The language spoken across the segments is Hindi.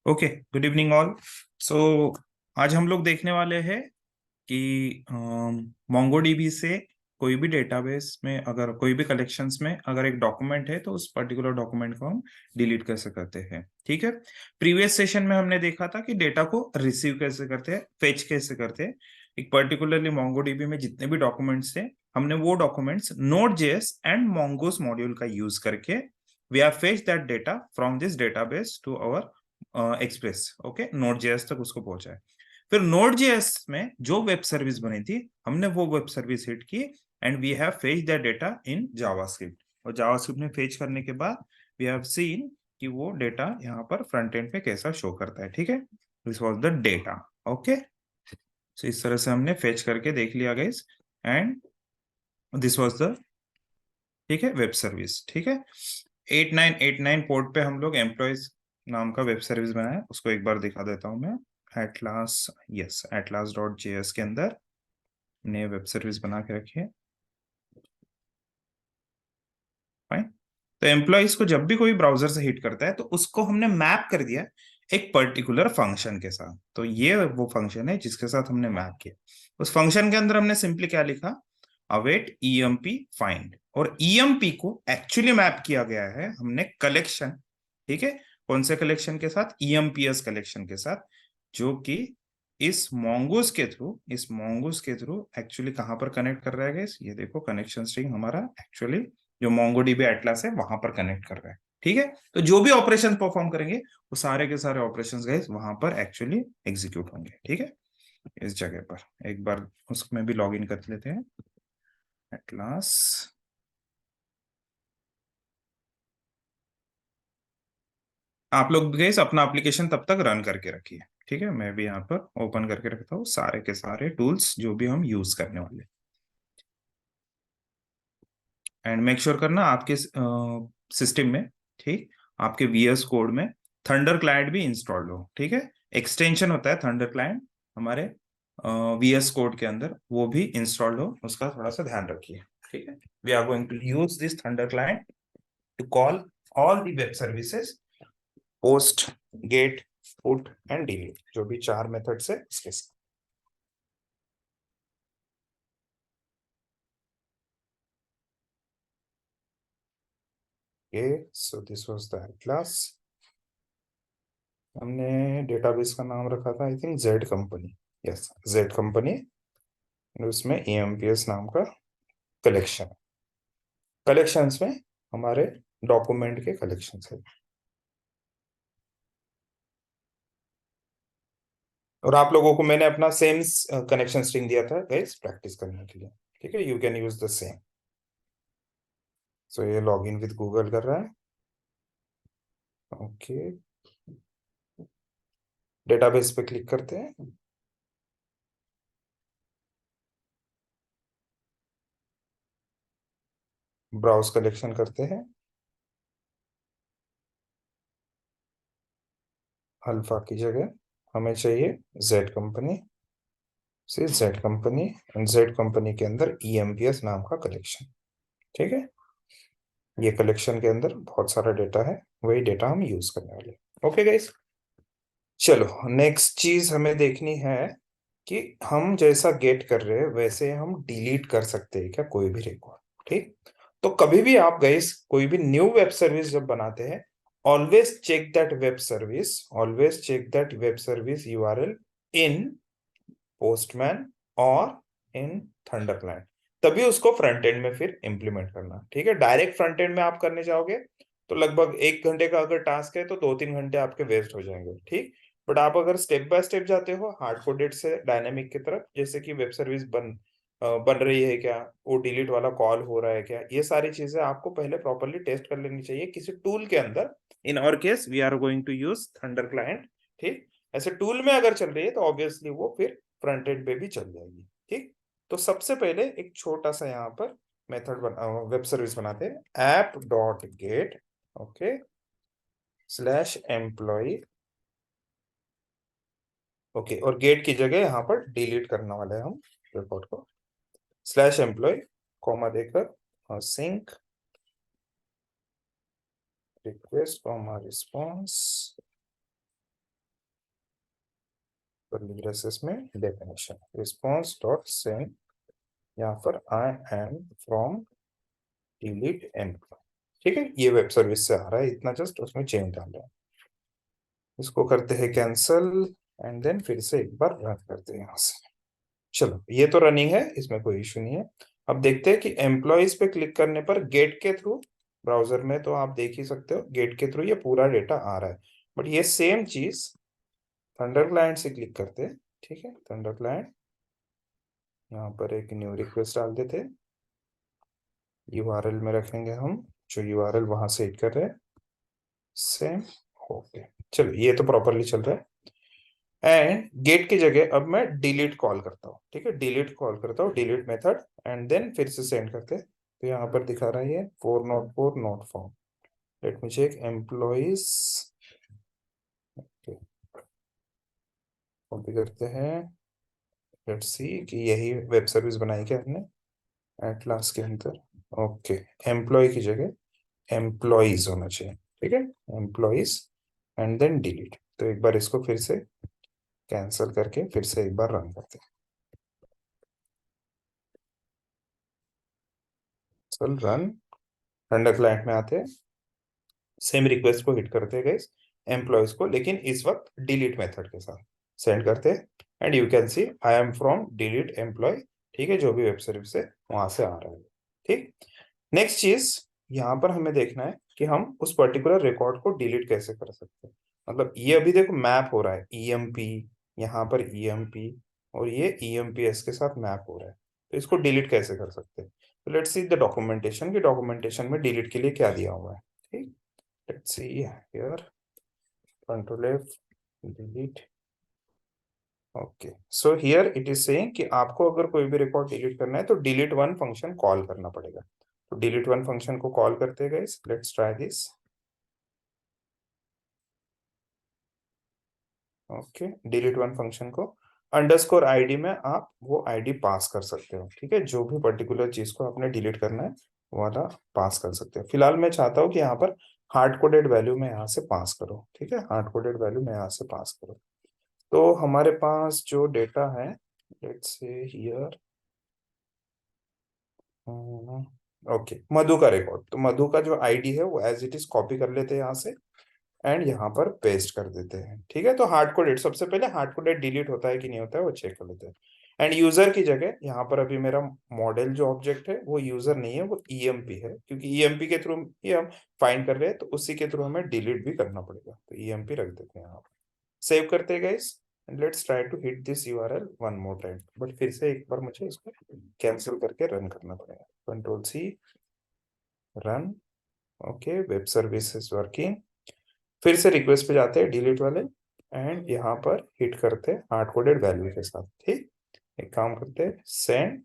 Okay, good evening all. So आज हम लोग देखने वाले हैं कि मोंगोडीबी से कोई भी डेटाबेस में अगर कोई भी कलेक्शंस में अगर एक डॉक्यूमेंट है तो उस पर्टिकुलर डॉक्यूमेंट को हम डिलीट कैसे करते हैं। ठीक है। प्रीवियस सेशन में हमने देखा था कि डेटा को रिसीव कैसे करते हैं, फेच कैसे करते हैं। एक पर्टिकुलरली मोंगोडीबी में जितने भी डॉक्यूमेंट्स थे हमने वो documents node JS and mongoose module का यूज करके we are fetch that data from this database to our express. Okay, node JS तक उसको पहुंचाए। फिर नोड जेएस में जो वेब सर्विस बनी थी हमने वो वेब सर्विस हिट की and we have fetch that data in JavaScript. और जावास्क्रिप्ट में फेच करने के बाद वी हैव सीन कि वो डेटा यहाँ पर फ्रंट एंड पे कैसा शो करता है। ठीक है, this was the data. Okay, so इस तरह से हमने फेच करके देख लिया guys and this was the, ठीक है, वेब सर्विस। ठीक है, 8989 पोर्ट पे हम लोग एम्प्लॉयज नाम का वेब सर्विस बनाया, उसको एक बार दिखा देता हूं मैं। एटलास, यस, atlas.js के अंदर नए वेब सर्विस बना के रखी है। फाइन। तो एम्प्लॉयज को जब भी कोई ब्राउजर से हिट करता है तो उसको हमने मैप कर दिया एक पर्टिकुलर फंक्शन के साथ। तो ये वो फंक्शन है जिसके साथ हमने मैप किया। उस फंक्शन के अंदर हमने सिंपली क्या लिखा, अवेट ईएमपी फाइंड। और ईएमपी को एक्चुअली मैप किया गया है हमने कलेक्शन, ठीक है, कौन से कलेक्शन के साथ, ईएमपीएस कलेक्शन के साथ, जो कि इस मोंगोस के थ्रू एक्चुअली कहां पर कनेक्ट कर रहा है guys? ये देखो, कनेक्शन स्ट्रिंग हमारा एक्चुअली जो मोंगोडीबी एटलस है वहां पर कनेक्ट कर रहा है। ठीक है, तो जो भी ऑपरेशन परफॉर्म करेंगे वो सारे के सारे ऑपरेशंस गाइस वहां पर एक्चुअली एग्जीक्यूट होंगे। ठीक है, इस जगह पर एक बार उसमें भी लॉग इन कर लेते हैं, एटलस। आप लोग गाइस अपना एप्लीकेशन तब तक रन करके रखिए। ठीक है, मैं भी यहाँ पर ओपन करके रखता हूँ सारे के सारे टूल्स जो भी हम यूज करने वाले। एंड मेक श्योर करना आपके सिस्टम में, ठीक, आपके वीएस कोड में थंडर क्लाइंट भी इंस्टॉल्ड हो। ठीक है, एक्सटेंशन होता है थंडर क्लाइंट हमारे वीएस कोड के अंदर, वो भी इंस्टॉल्ड हो, उसका थोड़ा सा ध्यान रखिए। ठीक है, we are going to use this thunder client to call all the web services, post, get, put and delete, जो भी चार मेथड्स है इसके साथ। Okay, so this was the class. हमने डेटाबेस का नाम रखा था I think Z company, yes, Z company. उसमें ईएमपीएस नाम का कलेक्शन, कलेक्शंस में हमारे डॉक्यूमेंट के कलेक्शंस है। और आप लोगों को मैंने अपना सेम कनेक्शन स्ट्रिंग दिया था गाइस प्रैक्टिस करने के लिए। ठीक है, you can use the same. So ये लॉग इन विद गूगल कर रहा है। ओके, डेटाबेस पे क्लिक करते हैं, ब्राउज कलेक्शन करते हैं। अल्फा की जगह हमें चाहिए जेड कंपनी, से Z company, and Z company के अंदर ईएमपीएस नाम का कलेक्शन। ठीक है, ये कलेक्शन के अंदर बहुत सारा डेटा है, वही डेटा हम यूज करने वाले। ओके गाइस, चलो नेक्स्ट चीज हमें देखनी है कि हम जैसा गेट कर रहे हैं वैसे हम डिलीट कर सकते हैं क्या कोई भी रिकॉर्ड। ठीक, तो कभी भी आप गाइस कोई भी न्यू वेब सर्विस जब बनाते हैं, always check that web service, always check that web service URL in Postman और इन थंडर क्लाइंट, तभी उसको फ्रंट एंड में फिर इंप्लीमेंट करना। ठीक है, डायरेक्ट फ्रंट एंड में आप करने जाओगे तो लगभग 1 घंटे का अगर टास्क है तो 2-3 घंटे आपके वेस्ट हो जाएंगे। ठीक, बट आप अगर स्टेप बाय स्टेप जाते हो हार्ड कोडेड से डायनेमिक की तरफ, जैसे कि वेब सर्विस बन रही है क्या, वो डिलीट वाला कॉल हो रहा है क्या, ये सारी चीजें आपको पहले प्रॉपरली टेस्ट कर लेनी चाहिए किसी टूल के अंदर। In our case we are going to use thunder client. ठीक, ऐसे टूल में अगर चल रही है तो ऑब्वियसली वो फिर फ्रंट एंड पे भी चल जाएगी। ठीक, तो सबसे पहले एक छोटा सा यहाँ पर मेथड वेब सर्विस बनाते हैं, app dot get, okay, slash employ. Okay, और गेट की जगह यहाँ पर डिलीट करने वाले हैं हम रिकॉर्ड को, स्लैश एम्प्लॉय कॉमा देकर sync request comma response curly braces में डेफिनेशन रिस्पॉन्स डॉट सेंड, यहाँ पर I am from delete employ. ठीक है, ये वेब सर्विस से आ रहा है, इतना जस्ट उसमें चेंज डाल रहा है। इसको करते हैं कैंसल एंड देन फिर से एक बार रन करते हैं यहाँ से। चलो ये तो रनिंग है, इसमें कोई इशू नहीं है। अब देखते हैं कि एम्प्लॉयज पे क्लिक करने पर गेट के थ्रू, ब्राउजर में तो आप देख ही सकते हो गेट के थ्रू ये पूरा डेटा आ रहा है। बट ये सेम चीज थंडर क्लाइंट से क्लिक करते हैं। ठीक है, थंडर क्लाइंट, यहाँ पर एक न्यू रिक्वेस्ट डाल देते, यूआरएल में रखेंगे हम जो यूआरएल वहां से हिट कर रहे हैं, सेम। ओके, चलो ये तो प्रॉपरली चल रहा है। एंड गेट की जगह अब मैं डिलीट कॉल करता हूँ। ठीक है, डिलीट कॉल करता हूँ, डिलीट मेथड, एंड देन फिर से सेंड करते हैं। तो यहाँ पर दिखा रहा है ये 404 not found. Let me check employees, copy करते हैं, लेट्स सी कि यही वेब सर्विस बनाई क्या हमने एटलास के अंदर। ओके, एम्प्लॉय की जगह एम्प्लॉइज होना चाहिए। ठीक है, एम्प्लॉइज एंड देन डिलीट। तो एक बार इसको फिर से कैंसिल करके फिर से एक बार रन करते हैं। चल रन, रंडर क्लाइंट में आते हैं, सेम रिक्वेस्ट को हिट करते हैं गाइस एम्प्लॉयज को, लेकिन इस वक्त डिलीट मेथड के साथ सेंड करते हैं। And you can see I am from delete employ. ठीक है, जो भी वेब सर्विस है वहां से आ रहा है। ठीक, नेक्स्ट चीज यहाँ पर हमें देखना है कि हम उस पर्टिकुलर रिकॉर्ड को डिलीट कैसे कर सकते हैं। मतलब ये अभी देखो मैप हो रहा है ईएमपी, यहाँ पर ईएमपी, और ये ईएमपीएस के साथ मैप हो रहा है। तो इसको डिलीट कैसे कर सकते हैं, तो लेट्स सी द डॉक्यूमेंटेशन, की डॉक्यूमेंटेशन में डिलीट के लिए क्या दिया हुआ है। ठीक, let's see here, control F, delete। Okay, so here it is saying कि आपको अगर कोई भी रिकॉर्ड डिलीट करना है तो डिलीट वन फंक्शन कॉल करना पड़ेगा। तो डिलीट वन फंक्शन को कॉल करते गए, let's try this. Okay, delete one function को अंडरस्कोर आईडी में आप वो आईडी पास कर सकते हो। ठीक है, जो भी पर्टिकुलर चीज को आपने डिलीट करना है वो वाला पास कर सकते हो। फिलहाल मैं चाहता हूँ कि यहाँ पर हार्ड कोडेड वैल्यू में यहाँ से पास करो। ठीक है, हार्ड कोडेड वैल्यू में यहाँ से पास करो। तो हमारे पास जो डेटा है, लेट्स से हियर, ओके, मधु का रिकॉर्ड, तो मधु का जो आईडी है वो एज इट इज कॉपी कर लेते हैं यहाँ से एंड यहाँ पर पेस्ट कर देते हैं। ठीक है, तो हार्ड कोडेड, सबसे पहले हार्ड कोडेड डिलीट होता है कि नहीं होता है वो चेक कर लेते हैं। एंड यूजर की जगह यहाँ पर अभी मेरा मॉडल जो ऑब्जेक्ट है वो यूजर नहीं है, वो ईएमपी है, क्योंकि ईएमपी के थ्रू ही हम फाइंड कर रहे हैं, तो उसी के थ्रू हमें डिलीट भी करना पड़ेगा। तो ईएमपी रख देते हैं यहाँ पर, सेव करते हैं guys, and let's try to hit this URL one more time. But फिर से एक बार मुझे इसको कैंसिल करके रन करना पड़ेगा। Control C, run. Okay, web service is working. फिर से रिक्वेस्ट पे जाते हैं डिलीट वाले, एंड यहाँ पर हिट करते हैं हार्ड कोडेड वैल्यू के साथ। ठीक, एक काम करते हैं, send,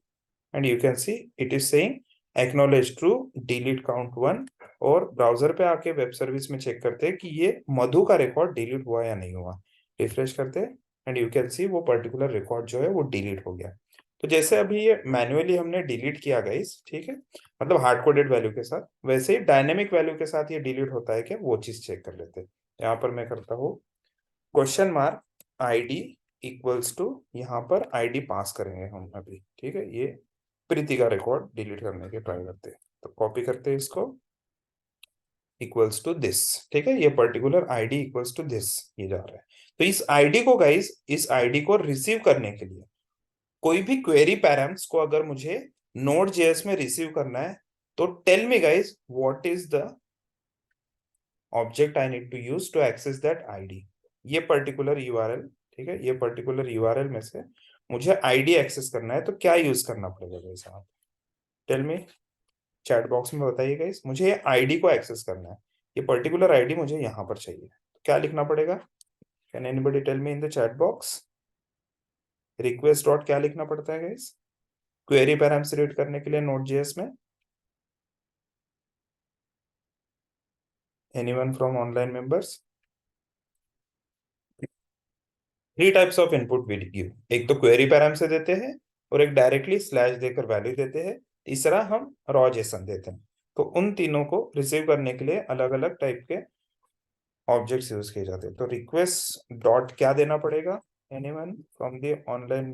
and you can see it is saying acknowledge true, delete count one. और ब्राउजर पे आके वेब सर्विस में चेक करते हैं कि ये मधु का रिकॉर्ड डिलीट हुआ या नहीं हुआ। रिफ्रेश करते हैं एंड यू कैन सी वो पर्टिकुलर रिकॉर्ड जो है वो डिलीट हो गया। तो जैसे अभी ये मैन्युअली हमने डिलीट किया गाइस, ठीक है, मतलब हार्ड कोडेड वैल्यू के साथ, वैसे ही डायनेमिक वैल्यू के साथ ये डिलीट होता है क्या, वो चीज चेक कर लेते हैं। यहाँ पर मैं करता हूँ question mark ID equals to, यहाँ पर आईडी पास करेंगे हम अभी। ठीक है, ये प्रीति का रिकॉर्ड डिलीट करने के ट्राई करते हैं, तो कॉपी करते हैं इसको, इक्वल्स टू दिस। ठीक है, ये particular ID equals to this, ये जा रहा है। तो इस आईडी को गाइस, इस आईडी को रिसीव करने के लिए कोई भी क्वेरी पैराम्स को अगर मुझे नोड जेएस में रिसीव करना है, तो tell me guys what is the object I need to use to access that ID. ये पर्टिकुलर यूआरएल, ठीक है, ये पर्टिकुलर यूआरएल में से मुझे आईडी एक्सेस करना है, तो क्या यूज करना पड़ेगा गाइस, आप टेल मी, चैट बॉक्स में बताइए गाइस। मुझे ये आईडी को एक्सेस करना है, ये पर्टिकुलर आईडी मुझे यहाँ पर चाहिए, तो क्या लिखना पड़ेगा, can anybody tell me in the chat box. Request dot क्या लिखना पड़ता है गाइस, क्वेरी पैराम्स रीड करने के लिए नोड जेएस में, anyone from online members. Three types of input will give, एक तो क्वेरी पैराम से देते हैं, और एक डायरेक्टली स्लैश देकर वैल्यू देते हैं, तीसरा हम रॉ जेसन देते हैं। तो उन तीनों को रिसीव करने के लिए अलग अलग टाइप के ऑब्जेक्ट्स यूज किए जाते हैं। तो रिक्वेस्ट डॉट क्या देना पड़ेगा, anyone from the online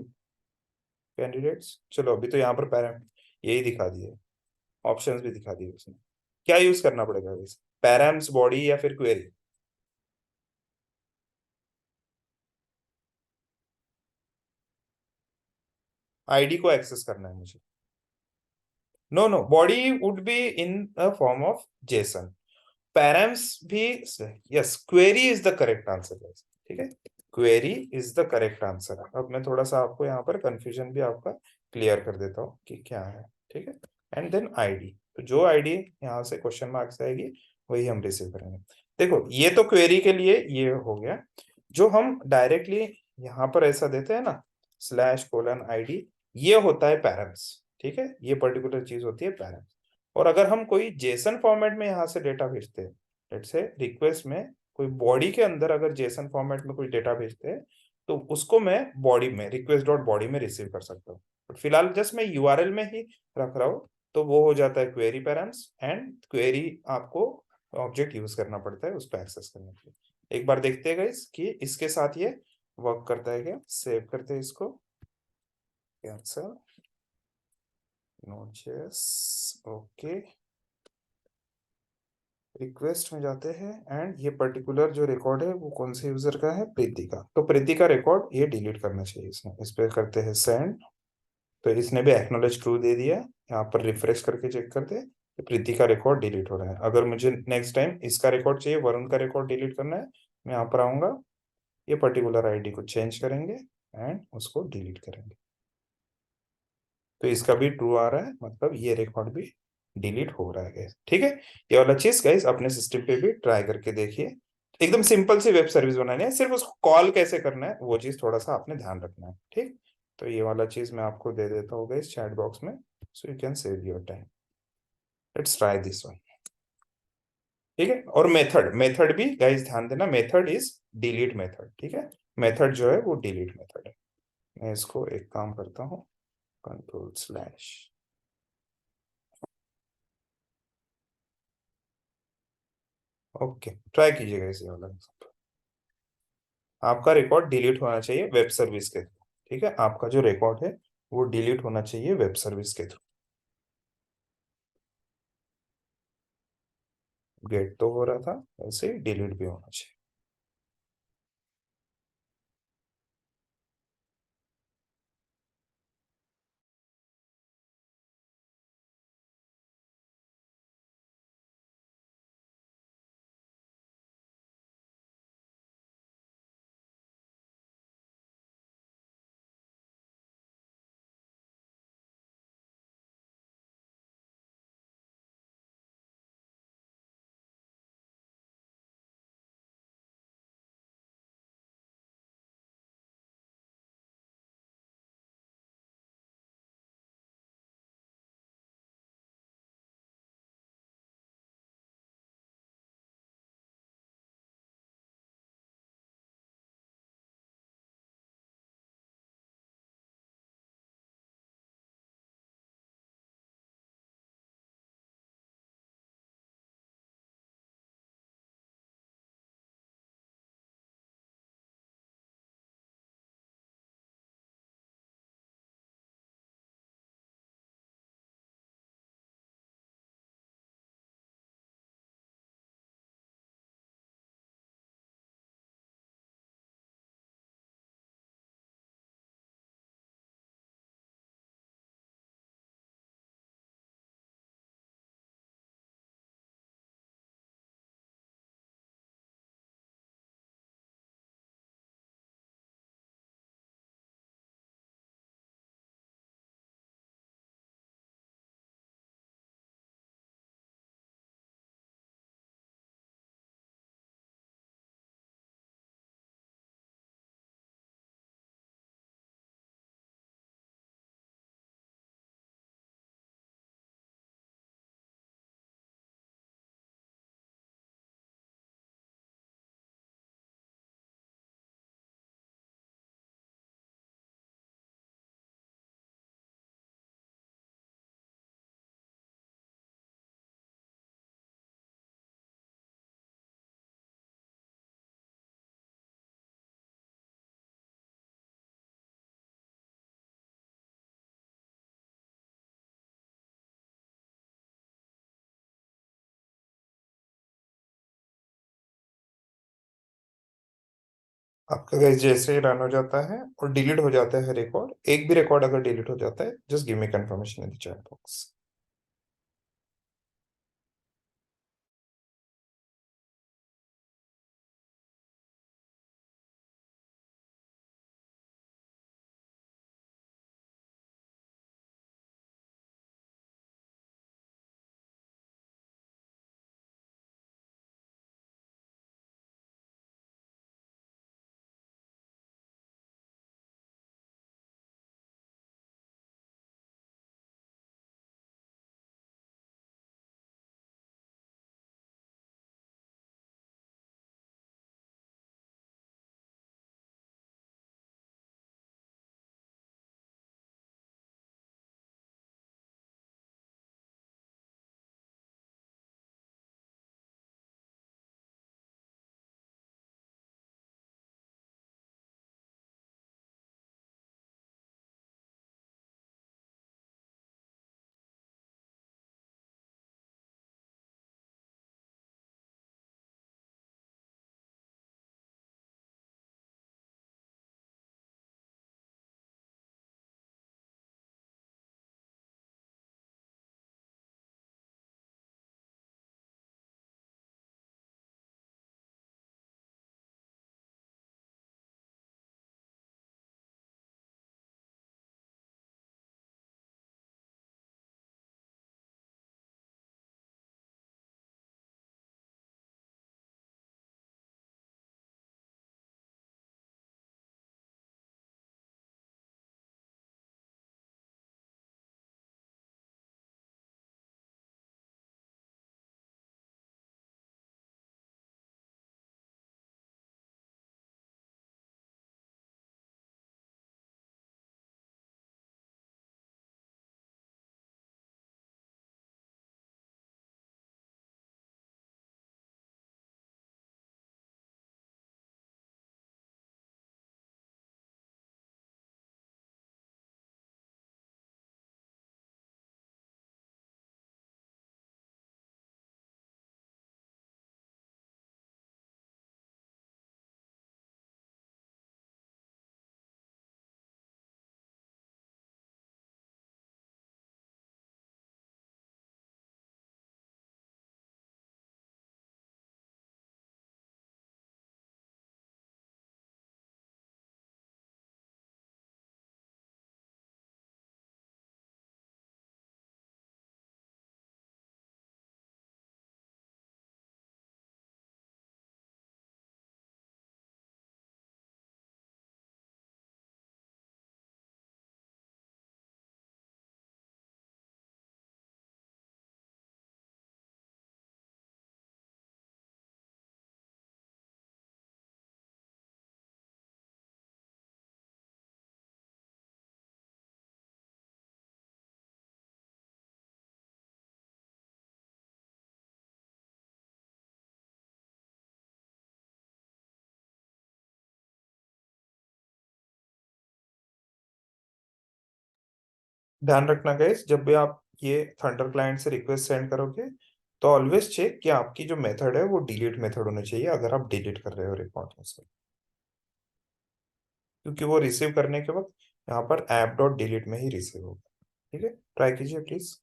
candidates? चलो अभी तो यहाँ पर पैरा यही दिखा दिए, ऑप्शंस भी दिखा दिए उसने। क्या यूज करना पड़ेगा इस पैराम्स, बॉडी या फिर क्वेरी? आईडी को एक्सेस करना है मुझे। No no, body would be in a form of JSON, params भी। Yes, query is the correct answer. ठीक है, query is the correct answer. अब मैं थोड़ा सा आपको यहाँ पर कंफ्यूजन भी आपका क्लियर कर देता हूँ कि क्या है। ठीक है, एंड देन आईडी, तो जो आईडी यहाँ से क्वेश्चन मार्क से आएगी वही हम रिसीव करेंगे। देखो ये तो क्वेरी के लिए ये हो गया। जो हम डायरेक्टली यहाँ पर ऐसा देते हैं ना, स्लैश कोलन आईडी, ये होता है पैरम्स। ठीक है, ये पर्टिकुलर चीज होती है पैरम्स। और अगर हम कोई जेसन फॉर्मेट में यहाँ से डेटा भेजते हैं, लेट्स से रिक्वेस्ट में कोई बॉडी के अंदर अगर जेसन फॉर्मेट में कोई डेटा भेजते हैं, तो उसको मैं बॉडी में रिक्वेस्ट डॉट बॉडी में रिसीव कर सकता हूँ। बट फिलहाल जस्ट मैं यूआरएल में ही रख रहा हूँ, तो वो हो जाता है क्वेरी पैराम्स। एंड क्वेरी आपको ऑब्जेक्ट यूज करना पड़ता है उसको एक्सेस करने के लिए। एक बार देखते हैं गाइस कि इसके साथ ये वर्क करता है क्या। सेव करते हैं इसको, कैंसल, नोट.js, ओके, रिक्वेस्ट में जाते हैं। एंड ये पर्टिकुलर जो रिकॉर्ड है वो कौन से यूजर का है, प्रीति का। तो प्रीति का रिकॉर्ड ये डिलीट करना चाहिए इसने। इस पे करते हैं सेंड, तो इसने भी एक्नॉलेज ट्रू दे दिया। यहाँ पर रिफ्रेश करके चेक करते हैं तो प्रीति का रिकॉर्ड डिलीट हो रहा है। अगर मुझे नेक्स्ट टाइम इसका रिकॉर्ड चाहिए, वरुण का रिकॉर्ड डिलीट करना है, मैं यहाँ पर आऊंगा, ये पर्टिकुलर आईडी को चेंज करेंगे एंड उसको डिलीट करेंगे। तो इसका भी ट्रू आ रहा है, मतलब ये रिकॉर्ड भी डिलीट हो रहा है guys। ठीक है, ये वाला चीज गाइस अपने सिस्टम पे भी ट्राई करके देखिए। एकदम सिंपल सी वेब सर्विस बनानी है, सिर्फ उसको कॉल कैसे करना है वो चीज थोड़ा सा आपने ध्यान रखना है। ठीक, तो ये वाला चीज मैं आपको दे देता हूँ गाइस चैट बॉक्स में, so you can save your time. Let's try this one. ठीक है, और मेथड, मेथड भी गाइस ध्यान देना, मेथड इज डिलीट मेथड। ठीक है, मेथड जो है वो डिलीट मेथड है। मैं इसको एक काम करता हूँ, कंट्रोल स्लैश, ओके, ट्राई कीजिएगा इसे वाला। आपका रिकॉर्ड डिलीट होना चाहिए वेब सर्विस के थ्रू। ठीक है, आपका जो रिकॉर्ड है वो डिलीट होना चाहिए वेब सर्विस के थ्रू। गेट तो हो रहा था, वैसे डिलीट भी होना चाहिए। आपका गाइस जैसे ही रन हो जाता है और डिलीट हो जाता है रिकॉर्ड, एक भी रिकॉर्ड अगर डिलीट हो जाता है, just give me confirmation in the chat box. ध्यान रखना गाइस, जब भी आप ये थंडर क्लाइंट से रिक्वेस्ट सेंड करोगे, तो ऑलवेज चेक कि आपकी जो मेथड है वो डिलीट मेथड होनी चाहिए, अगर आप डिलीट कर रहे हो रिकॉर्ड में से, क्योंकि वो रिसीव करने के वक्त यहाँ पर ऐप डॉट डिलीट में ही रिसीव होगा। ठीक है, ट्राई कीजिए प्लीज।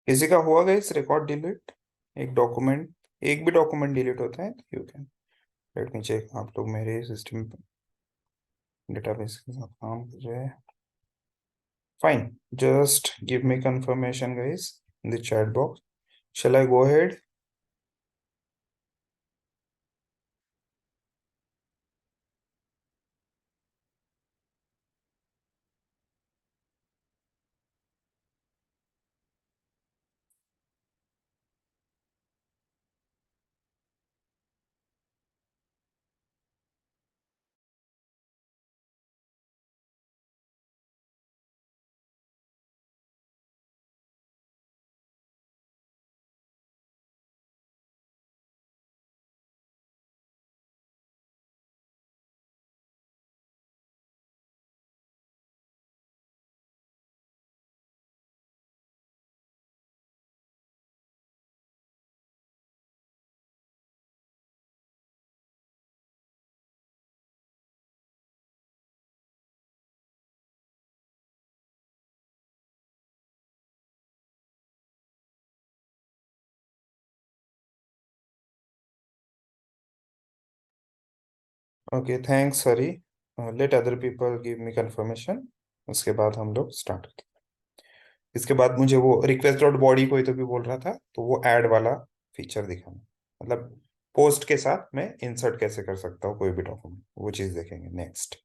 किसी का हुआ गया इस रिकॉर्ड डिलीट? एक डॉक्यूमेंट, एक भी डॉक्यूमेंट डिलीट होता है? You can let me check. आप लोग मेरे सिस्टम डेटाबेस के साथ काम कर रहे हैं? Fine, just give me confirmation guys in the chat box. Shall I go ahead? Okay, thanks Hari. Let other people give me confirmation, उसके बाद हम लोग स्टार्ट करते हैं। इसके बाद मुझे वो रिक्वेस्ट डॉट बॉडी कोई तो भी बोल रहा था, तो वो ऐड वाला फीचर दिखाना, मतलब पोस्ट के साथ मैं इंसर्ट कैसे कर सकता हूँ कोई भी डॉक्यूमेंट, वो चीज़ देखेंगे नेक्स्ट।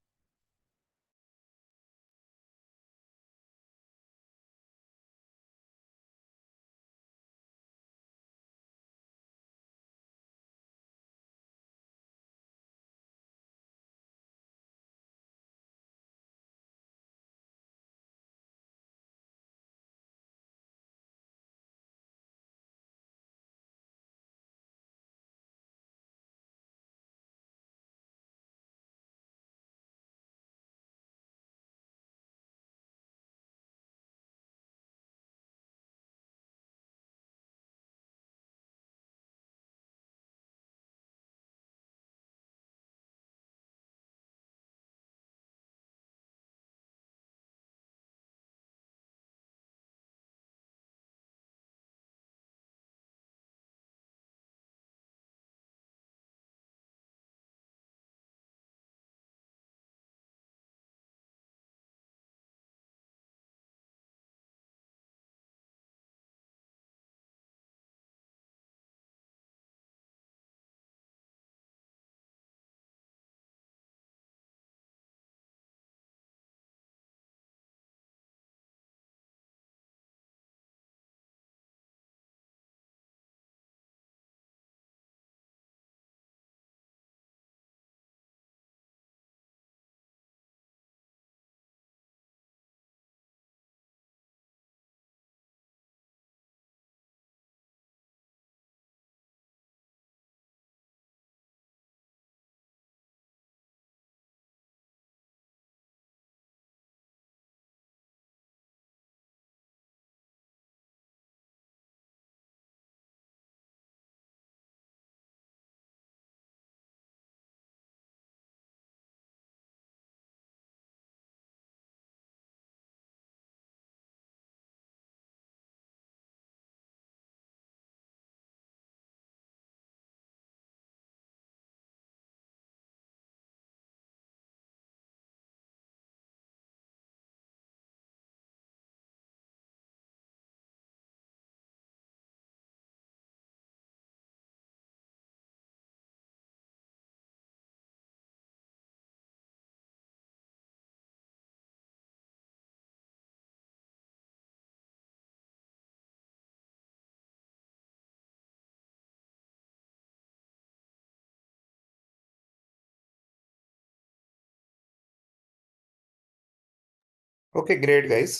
Okay great guys.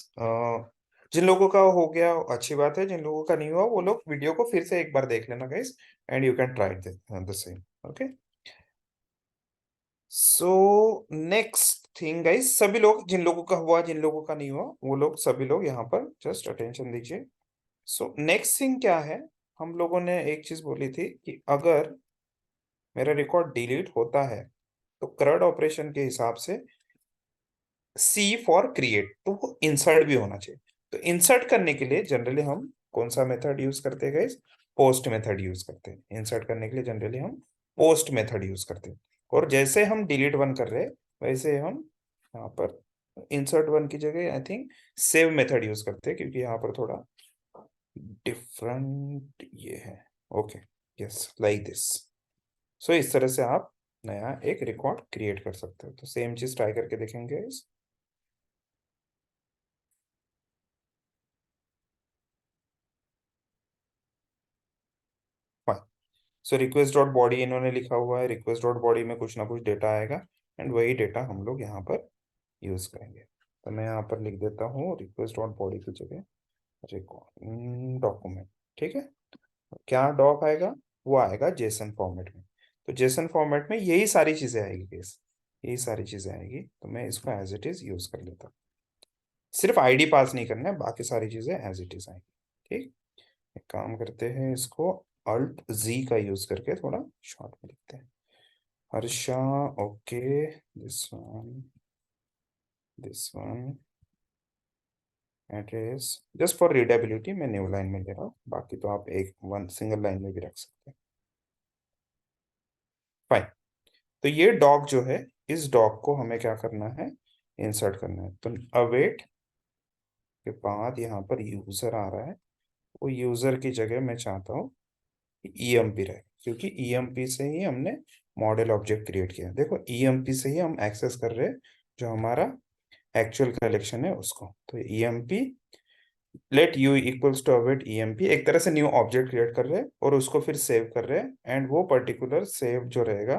जिन लोगों का हो गया अच्छी बात है, जिन लोगों का नहीं हुआ वो लोग वीडियो को फिर से एक बार देख लेना guys, and you can try the same. Okay, so next thing guys, सभी लोग जिन लोगों का हुआ जिन लोगों का नहीं हुआ वो लोग सभी लोग यहाँ पर जस्ट अटेंशन दीजिए। सो नेक्स्ट थिंग क्या है, हम लोगों ने एक चीज बोली थी कि अगर मेरा रिकॉर्ड डिलीट होता है तो CRUD ऑपरेशन के हिसाब से C फॉर क्रिएट, तो वो इंसर्ट भी होना चाहिए। तो इंसर्ट करने के लिए जनरली हम कौन सा मेथड यूज करते हैं गाइस? पोस्ट मेथड यूज करते हैं। इंसर्ट करने के लिए जनरली हम पोस्ट मेथड यूज करते हैं। और जैसे हम डिलीट वन कर रहे हैं वैसे हम यहाँ पर इंसर्ट वन की जगह I think save method use करते हैं, क्योंकि यहाँ पर थोड़ा डिफरेंट ये है। Okay, yes, like this. So इस तरह से आप नया एक रिकॉर्ड क्रिएट कर सकते हो। तो सेम चीज ट्राई करके देखेंगे इस। सो रिक्वेस्ट डॉट बॉडी इन्होंने लिखा हुआ है, रिक्वेस्ट डॉट बॉडी में कुछ ना कुछ डेटा आएगा एंड वही डेटा हम लोग यहाँ पर यूज करेंगे। तो मैं यहाँ पर लिख देता हूँ रिक्वेस्ट डॉट बॉडी की जगह रिकॉर्ड डॉक्यूमेंट। ठीक है, क्या डॉक आएगा? वो आएगा जेसन फॉर्मेट में। तो जेसन फॉर्मेट में यही सारी चीजें आएगी केस, यही सारी चीजें आएगी। तो मैं इसको एज इट इज यूज कर लेता हूँ। सिर्फ आईडी पास नहीं करना है, बाकी सारी चीजें एज इट इज आएंगी। ठीक, एक काम करते हैं, इसको अल्ट जी का यूज करके थोड़ा शॉर्ट में लिखते हैं। Harsha, okay, this one, this one, address. Just for readability मैं न्यू लाइन में ले रहा हूँ, बाकी तो आप एक वन सिंगल लाइन में भी रख सकते हैं। फाइन। तो ये डॉग जो है, इस डॉग को हमें क्या करना है? इंसर्ट करना है। तो अवेट के बाद यहाँ पर यूजर आ रहा है, वो यूजर की जगह मैं चाहता हूँ ईएमपी रहे, क्योंकि ईएमपी से ही हमने मॉडल ऑब्जेक्ट क्रिएट किया। देखो ईएमपी से ही हम एक्सेस कर रहे हैं जो हमारा एक्चुअल कलेक्शन है उसको। तो EMP let you equals to await EMP, एक तरह से न्यू ऑब्जेक्ट क्रिएट कर रहे हैं और उसको फिर सेव कर रहे हैं। एंड वो पर्टिकुलर सेव जो रहेगा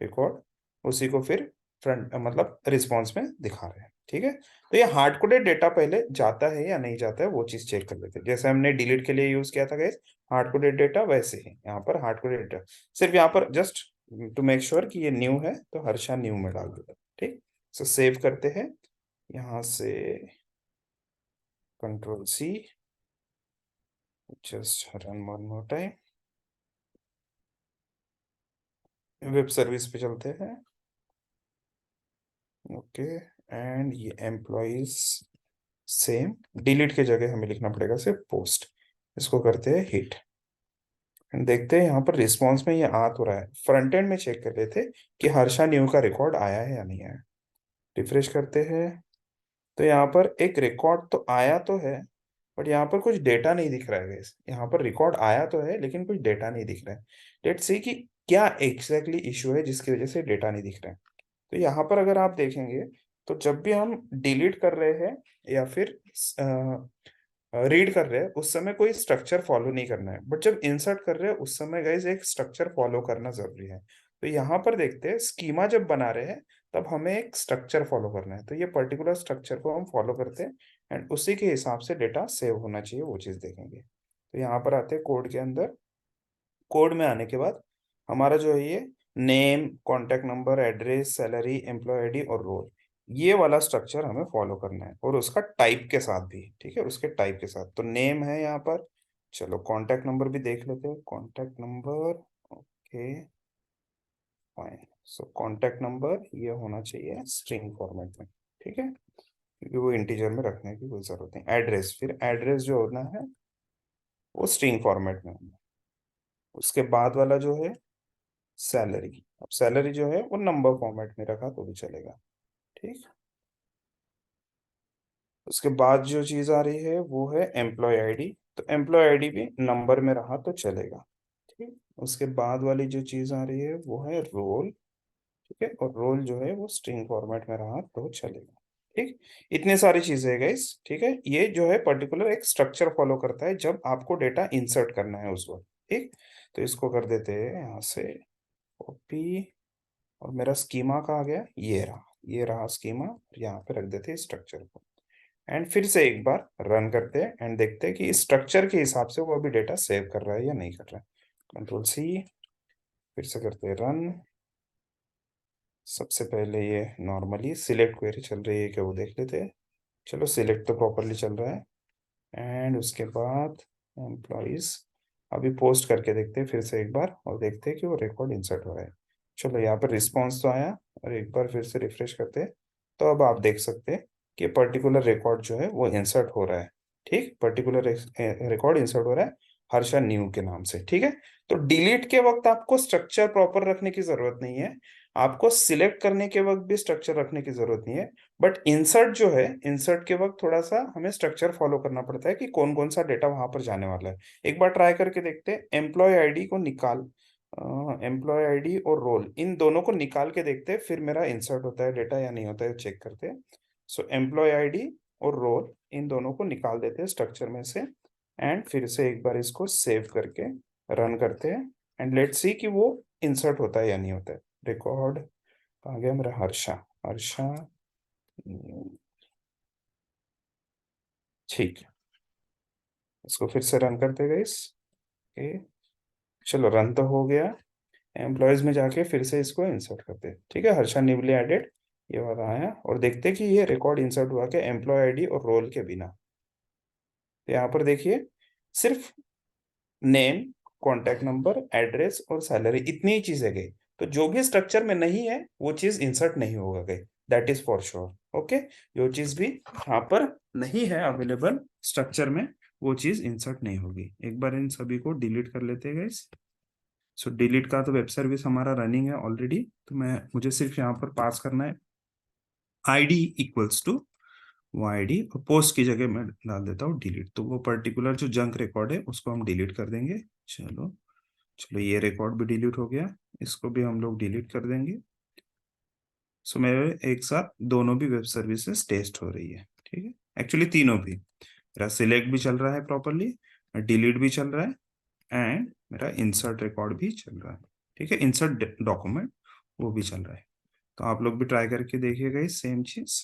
रिकॉर्ड, उसी को फिर फ्रंट मतलब रिस्पॉन्स में दिखा रहे हैं। ठीक है, तो ये हार्ड कोडेड डेटा पहले जाता है या नहीं जाता है वो चीज चेक कर लेते हैं। जैसे हमने डिलीट के लिए यूज किया था गाइस हार्ड कोडेड डेटा, वैसे ही यहाँ पर हार्ड कोडेड डेटा। सिर्फ यहाँ पर जस्ट टू मेक श्योर कि ये न्यू है तो हर्षा न्यू में डाल देता। ठीक, सो सेव करते हैं यहाँ से, control C, just run one more time. Web service पे चलते हैं। ओके, एंड ये एम्प्लॉइज सेम, डिलीट के जगह हमें लिखना पड़ेगा सिर्फ पोस्ट। इसको करते हैं हिट एंड देखते हैं यहाँ पर रिस्पॉन्स में ये आ तो रहा है। फ्रंट एंड में चेक कर लेते कि हर्षा न्यू का रिकॉर्ड आया है या नहीं आया। रिफ्रेश करते हैं तो यहाँ पर एक रिकॉर्ड तो आया तो है, बट यहाँ पर कुछ डेटा नहीं दिख रहा है guys। यहाँ पर रिकॉर्ड आया तो है लेकिन कुछ डेटा नहीं दिख रहा है। लेट्स सी कि क्या एग्जैक्टली इशू है जिसकी वजह से डेटा नहीं दिख रहा है। तो यहाँ पर अगर आप देखेंगे तो जब भी हम डिलीट कर रहे हैं या फिर रीड कर रहे हैं उस समय कोई स्ट्रक्चर फॉलो नहीं करना है, बट जब इंसर्ट कर रहे हैं उस समय गाइज एक स्ट्रक्चर फॉलो करना जरूरी है। तो यहाँ पर देखते हैं स्कीमा जब बना रहे हैं तब हमें एक स्ट्रक्चर फॉलो करना है। तो ये पर्टिकुलर स्ट्रक्चर को हम फॉलो करते हैं एंड उसी के हिसाब से डेटा सेव होना चाहिए, वो चीज़ देखेंगे। तो यहाँ पर आते हैं कोड के अंदर। कोड में आने के बाद हमारा जो है ये name, contact number, address, salary, employ ID और रोल, ये वाला स्ट्रक्चर हमें फॉलो करना है और उसका टाइप के साथ भी। ठीक है, उसके टाइप के साथ। तो नेम है यहाँ पर, चलो कॉन्टैक्ट नंबर भी देख लेते हैं। Contact number, okay fine. So contact number ये होना चाहिए स्ट्रिंग फॉर्मेट में। ठीक है, क्योंकि वो इंटीजर में रखने की कोई जरूरत नहीं। एड्रेस, फिर एड्रेस जो होना है वो स्ट्रिंग फॉर्मेट में होना है। उसके बाद वाला जो है सैलरी, अब सैलरी जो है वो नंबर फॉर्मेट में रखा तो भी चलेगा। ठीक, उसके बाद जो चीज आ रही है वो है एम्प्लॉय आईडी। तो एम्प्लॉय आईडी भी नंबर में रहा तो चलेगा। ठीक, उसके बाद वाली जो चीज आ रही है वो है रोल। ठीक है, और रोल जो है वो स्ट्रिंग फॉर्मेट में रहा तो चलेगा। ठीक, इतने सारी चीजें है गाइस। ठीक है, ये जो है पर्टिकुलर एक स्ट्रक्चर फॉलो करता है जब आपको डेटा इंसर्ट करना है उस वक्त। ठीक, तो इसको कर देते हैं यहाँ से कॉपी, और मेरा स्कीमा कहाँ गया? ये रहा स्कीमा, यहाँ पे रख देते हैं स्ट्रक्चर को। एंड फिर से एक बार रन करते हैं एंड देखते हैं कि इस स्ट्रक्चर के हिसाब से वो अभी डेटा सेव कर रहा है या नहीं कर रहा है। कंट्रोल सी, फिर से करते हैं रन। सबसे पहले ये नॉर्मली सिलेक्ट क्वेरी चल रही है क्या वो देख लेते हैं। चलो सिलेक्ट तो प्रॉपरली चल रहा है। एंड उसके बाद एम्प्लॉइज अभी पोस्ट करके देखते हैं फिर से एक बार और देखते हैं कि वो रिकॉर्ड इंसर्ट हो रहा है। चलो यहाँ पर रिस्पॉन्स तो आया, और एक बार फिर से रिफ्रेश करते हैं तो अब आप देख सकते हैं कि पर्टिकुलर रिकॉर्ड जो है वो इंसर्ट हो रहा है। ठीक, पर्टिकुलर रिकॉर्ड इंसर्ट हो रहा है हर्षा न्यू के नाम से। ठीक है, तो डिलीट के वक्त आपको स्ट्रक्चर प्रॉपर रखने की जरूरत नहीं है, आपको सिलेक्ट करने के वक्त भी स्ट्रक्चर रखने की जरूरत नहीं है, बट इंसर्ट जो है, इंसर्ट के वक्त थोड़ा सा हमें स्ट्रक्चर फॉलो करना पड़ता है कि कौन कौन सा डेटा वहां पर जाने वाला है। एक बार ट्राई करके देखते हैं, एम्प्लॉय आईडी को निकाल, एम्प्लॉय आईडी और रोल इन दोनों को निकाल के देखते हैं, फिर मेरा इंसर्ट होता है डेटा या नहीं होता है चेक करते हैं। सो एम्प्लॉय आईडी और रोल इन दोनों को निकाल देते हैं स्ट्रक्चर में से, एंड फिर से एक बार इसको सेव करके रन करते हैं, एंड लेट्स सी कि वो इंसर्ट होता है या नहीं होता है। रिकॉर्ड आ गया मेरा हर्षा, हर्षा, ठीक है, इसको फिर से रन करते गए इस, ओके, चलो रन तो हो गया। एम्प्लॉयज में जाके फिर से इसको इंसर्ट करते हैं। ठीक है, हर्षा न्यूली एडेड ये वाला आया, और देखते हैं कि ये रिकॉर्ड इंसर्ट हुआ क्या एम्प्लॉय आईडी और रोल के बिना। तो यहाँ पर देखिए सिर्फ नेम, कॉन्टैक्ट नंबर, एड्रेस और सैलरी इतनी ही चीजें गई, तो जो भी स्ट्रक्चर में नहीं है वो चीज इंसर्ट नहीं होगा गई, that is for sure. Okay, जो चीज भी यहाँ पर नहीं है अवेलेबल स्ट्रक्चर में वो चीज इंसर्ट नहीं होगी। एक बार इन सभी को डिलीट कर लेते हैं गाइस। सो डिलीट का तो वेब सर्विस हमारा रनिंग है ऑलरेडी, तो मुझे सिर्फ यहाँ पर पास करना है आईडी इक्वल्स टू वो आईडी, और पोस्ट की जगह मैं डाल देता हूँ डिलीट, तो वो पर्टिकुलर जो जंक रिकॉर्ड है उसको हम डिलीट कर देंगे। चलो चलो, ये रिकॉर्ड भी डिलीट हो गया, इसको भी हम लोग डिलीट कर देंगे। सो मेरे एक साथ दोनों भी वेब सर्विसेज टेस्ट हो रही है। ठीक है, एक्चुअली तीनों भी, मेरा सिलेक्ट भी चल रहा है प्रॉपरली, डिलीट भी चल रहा है, एंड मेरा इंसर्ट रिकॉर्ड भी चल रहा है। ठीक है, इंसर्ट डॉक्यूमेंट वो भी चल रहा है। तो आप लोग भी ट्राई करके देखिएगा इस सेम चीज।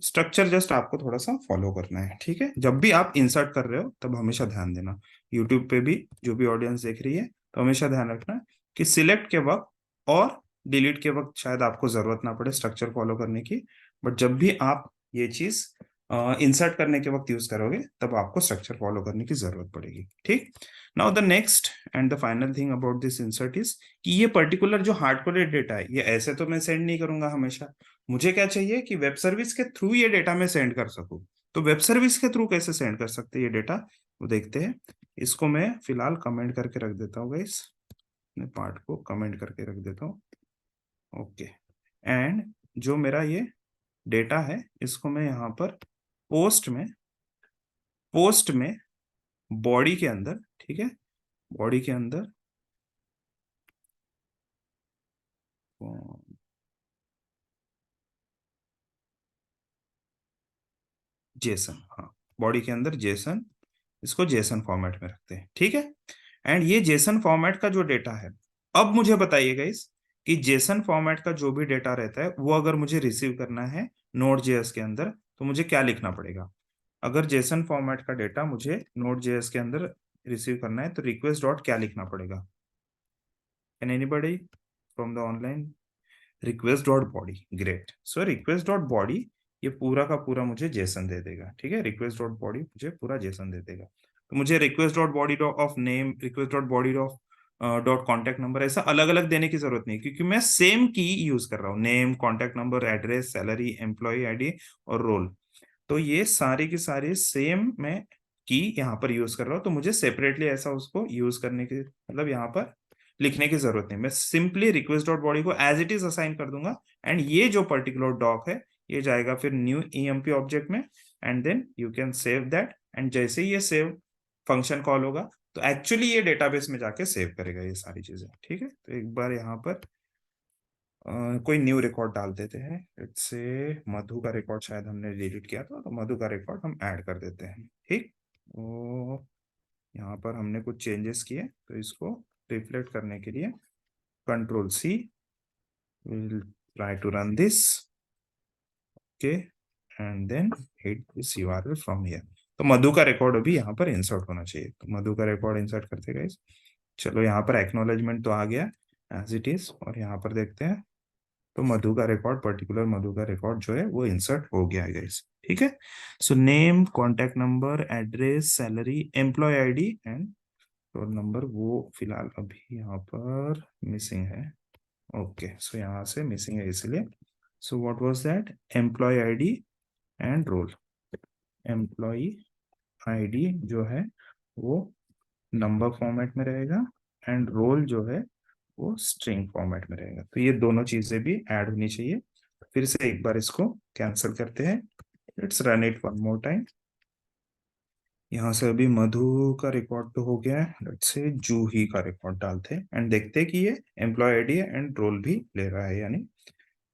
स्ट्रक्चर जस्ट आपको थोड़ा सा फॉलो करना है। ठीक है, जब भी आप इंसर्ट कर रहे हो तब हमेशा ध्यान देना, यूट्यूब पे भी जो भी ऑडियंस देख रही है तो हमेशा ध्यान रखना कि सिलेक्ट के वक्त और डिलीट के वक्त शायद आपको जरूरत ना पड़े स्ट्रक्चर फॉलो करने की, बट जब भी आप ये चीज इंसर्ट करने के वक्त यूज करोगे तब आपको स्ट्रक्चर फॉलो करने की जरूरत पड़ेगी। ठीक, now the next and the final thing about this insert is कि ये पर्टिकुलर जो हार्ड कोडेड डेटा है ये ऐसे तो मैं सेंड नहीं करूंगा हमेशा, मुझे क्या चाहिए कि वेब सर्विस के थ्रू ये डेटा मैं सेंड कर सकूं। तो वेब सर्विस के थ्रू कैसे सेंड कर सकते हैं ये डेटा, वो देखते हैं। इसको मैं फिलहाल कमेंट करके रख देता हूँ गाइस, अपने पार्ट को कमेंट करके रख देता हूँ। ओके, एंड जो मेरा ये डेटा है इसको मैं यहाँ पर पोस्ट में, पोस्ट में बॉडी के अंदर, ठीक है, बॉडी के अंदर जेसन, हाँ, बॉडी के अंदर जेसन, इसको जेसन फॉर्मेट में रखते हैं। ठीक है, एंड ये जेसन फॉर्मेट का जो डेटा है, अब मुझे बताइएगा इस कि जेसन फॉर्मेट का जो भी डेटा रहता है वो अगर मुझे रिसीव करना है नोड जेएस के अंदर तो मुझे क्या लिखना पड़ेगा। अगर जेसन फॉर्मेट का डेटा मुझे नोड जेएस के अंदर रिसीव करना है तो रिक्वेस्ट डॉट क्या लिखना पड़ेगा, can anybody from the online, request dot body, great. So request dot body ये पूरा का पूरा मुझे जेसन दे देगा। ठीक है, रिक्वेस्ट डॉट बॉडी मुझे पूरा जेसन दे देगा, तो मुझे request dot body of name, request dot body of dot contact number ऐसा अलग अलग देने की जरूरत नहीं, क्योंकि मैं सेम की यूज कर रहा हूँ, name, contact number, address, salary, employ ID और रोल, तो ये सारी की सारी सेम मैं की यहाँ पर यूज कर रहा हूँ, तो मुझे सेपरेटली ऐसा उसको यूज करने की मतलब यहाँ पर लिखने की जरूरत नहीं, मैं सिंपली रिक्वेस्ट डॉट बॉडी को एज इट इज असाइन कर दूंगा, एंड ये जो पर्टिकुलर डॉक है ये जाएगा फिर न्यू ईएमपी ऑब्जेक्ट में, and then you can save that, and जैसे ही ये सेव फंक्शन कॉल होगा तो एक्चुअली ये डेटाबेस में जाके सेव करेगा ये सारी चीजें। ठीक है, तो एक बार यहाँ पर कोई न्यू रिकॉर्ड डाल देते हैं, लेट्स से मधु का रिकॉर्ड शायद हमने डिलीट किया था, तो मधु का रिकॉर्ड हम ऐड कर देते हैं। ठीक, तो यहाँ पर हमने कुछ चेंजेस किए तो इसको रिफ्लेक्ट करने के लिए control C, will try to run this, okay, and then hit this URL from here. तो मधु का रिकॉर्ड अभी यहाँ पर इंसर्ट होना चाहिए, तो मधु का रिकॉर्ड इंसर्ट करते गाइस। चलो यहाँ पर एक्नॉलेजमेंट तो आ गया एज इट इज, और यहाँ पर देखते हैं तो मधु का रिकॉर्ड, पर्टिकुलर मधु का रिकॉर्ड जो है वो इंसर्ट हो गया है गाइस। ठीक है, so name, contact number, address, salary, employ ID and role number वो फिलहाल अभी यहाँ पर मिसिंग है। ओके, सो यहाँ से मिसिंग है इसलिए, so what was that, employ ID and role, employee ID जो है वो नंबर फॉर्मेट में रहेगा एंड रोल जो है वो स्ट्रिंग फॉर्मेट में रहेगा। तो ये दोनों चीजें भी ऐड होनी चाहिए। फिर से एक बार इसको कैंसिल करते हैं। Let's run it one more time. यहाँ से अभी मधु का रिकॉर्ड तो हो गया है, लेट्स से जूही का रिकॉर्ड डालते हैं एंड देखते हैं कि ये एम्प्लॉय आईडी एंड रोल भी ले रहा है यानी।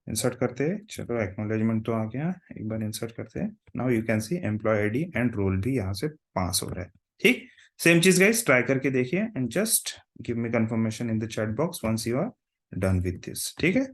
इंसर्ट करते हैं, चलो एक्नॉलेजमेंट तो आ गया, एक बार इंसर्ट करते हैं। Now you can see employ ID and role भी यहाँ से पास हो रहा है। ठीक, सेम चीज गाइस ट्राई करके देखिए and just give me confirmation in the chat box once you are done with this. ठीक है।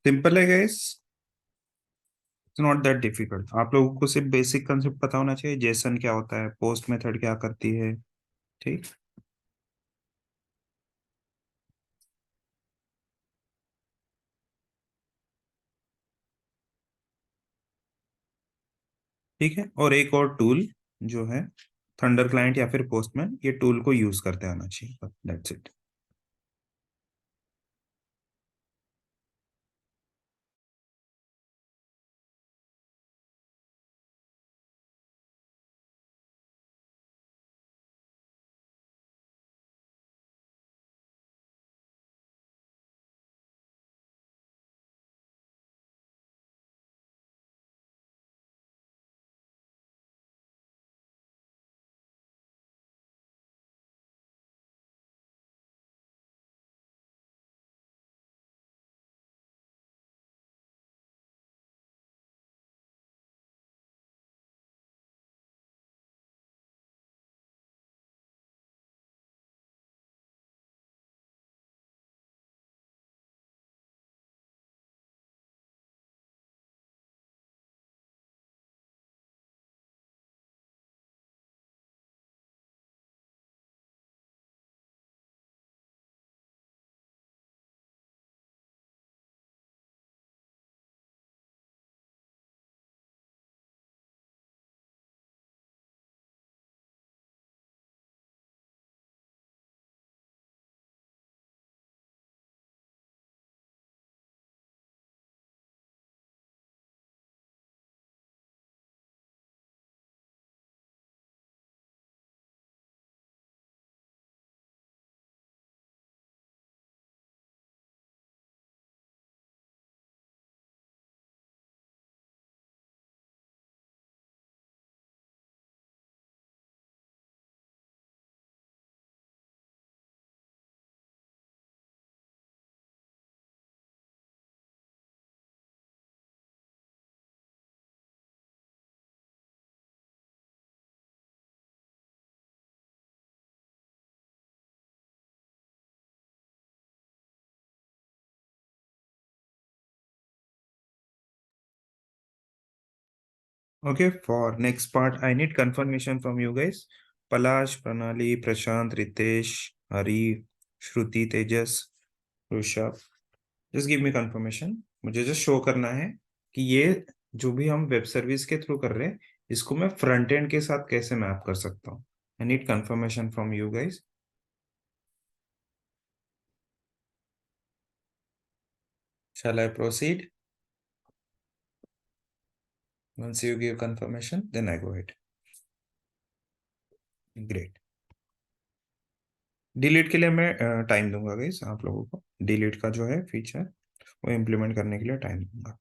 सिंपल है guys, it's not that difficult. आप लोगों को सिर्फ बेसिक कंसेप्ट पता होना चाहिए, जेसन क्या होता है, पोस्ट मेथड क्या करती है। ठीक। ठीक है, और एक और टूल जो है थंडर क्लाइंट या फिर पोस्टमैन, ये टूल को यूज करते आना चाहिए, that's it. Okay, for next part, I need confirmation from you guys. Palash, Pranali, Prashant, Ritesh, Hari, Shruti, Tejas, Rushabh. Just give me confirmation. मुझे just show करना है कि ये जो भी हम वेब सर्विस के थ्रू कर रहे हैं, इसको मैं फ्रंट एंड के साथ कैसे मैप कर सकता हूँ। I need confirmation from you guys. Shall I proceed? Once you give confirmation, then I go ahead. Great. Delete के लिए मैं टाइम दूंगा गाइस, आप लोगों को डिलीट का जो है फीचर वो इम्प्लीमेंट करने के लिए टाइम दूंगा।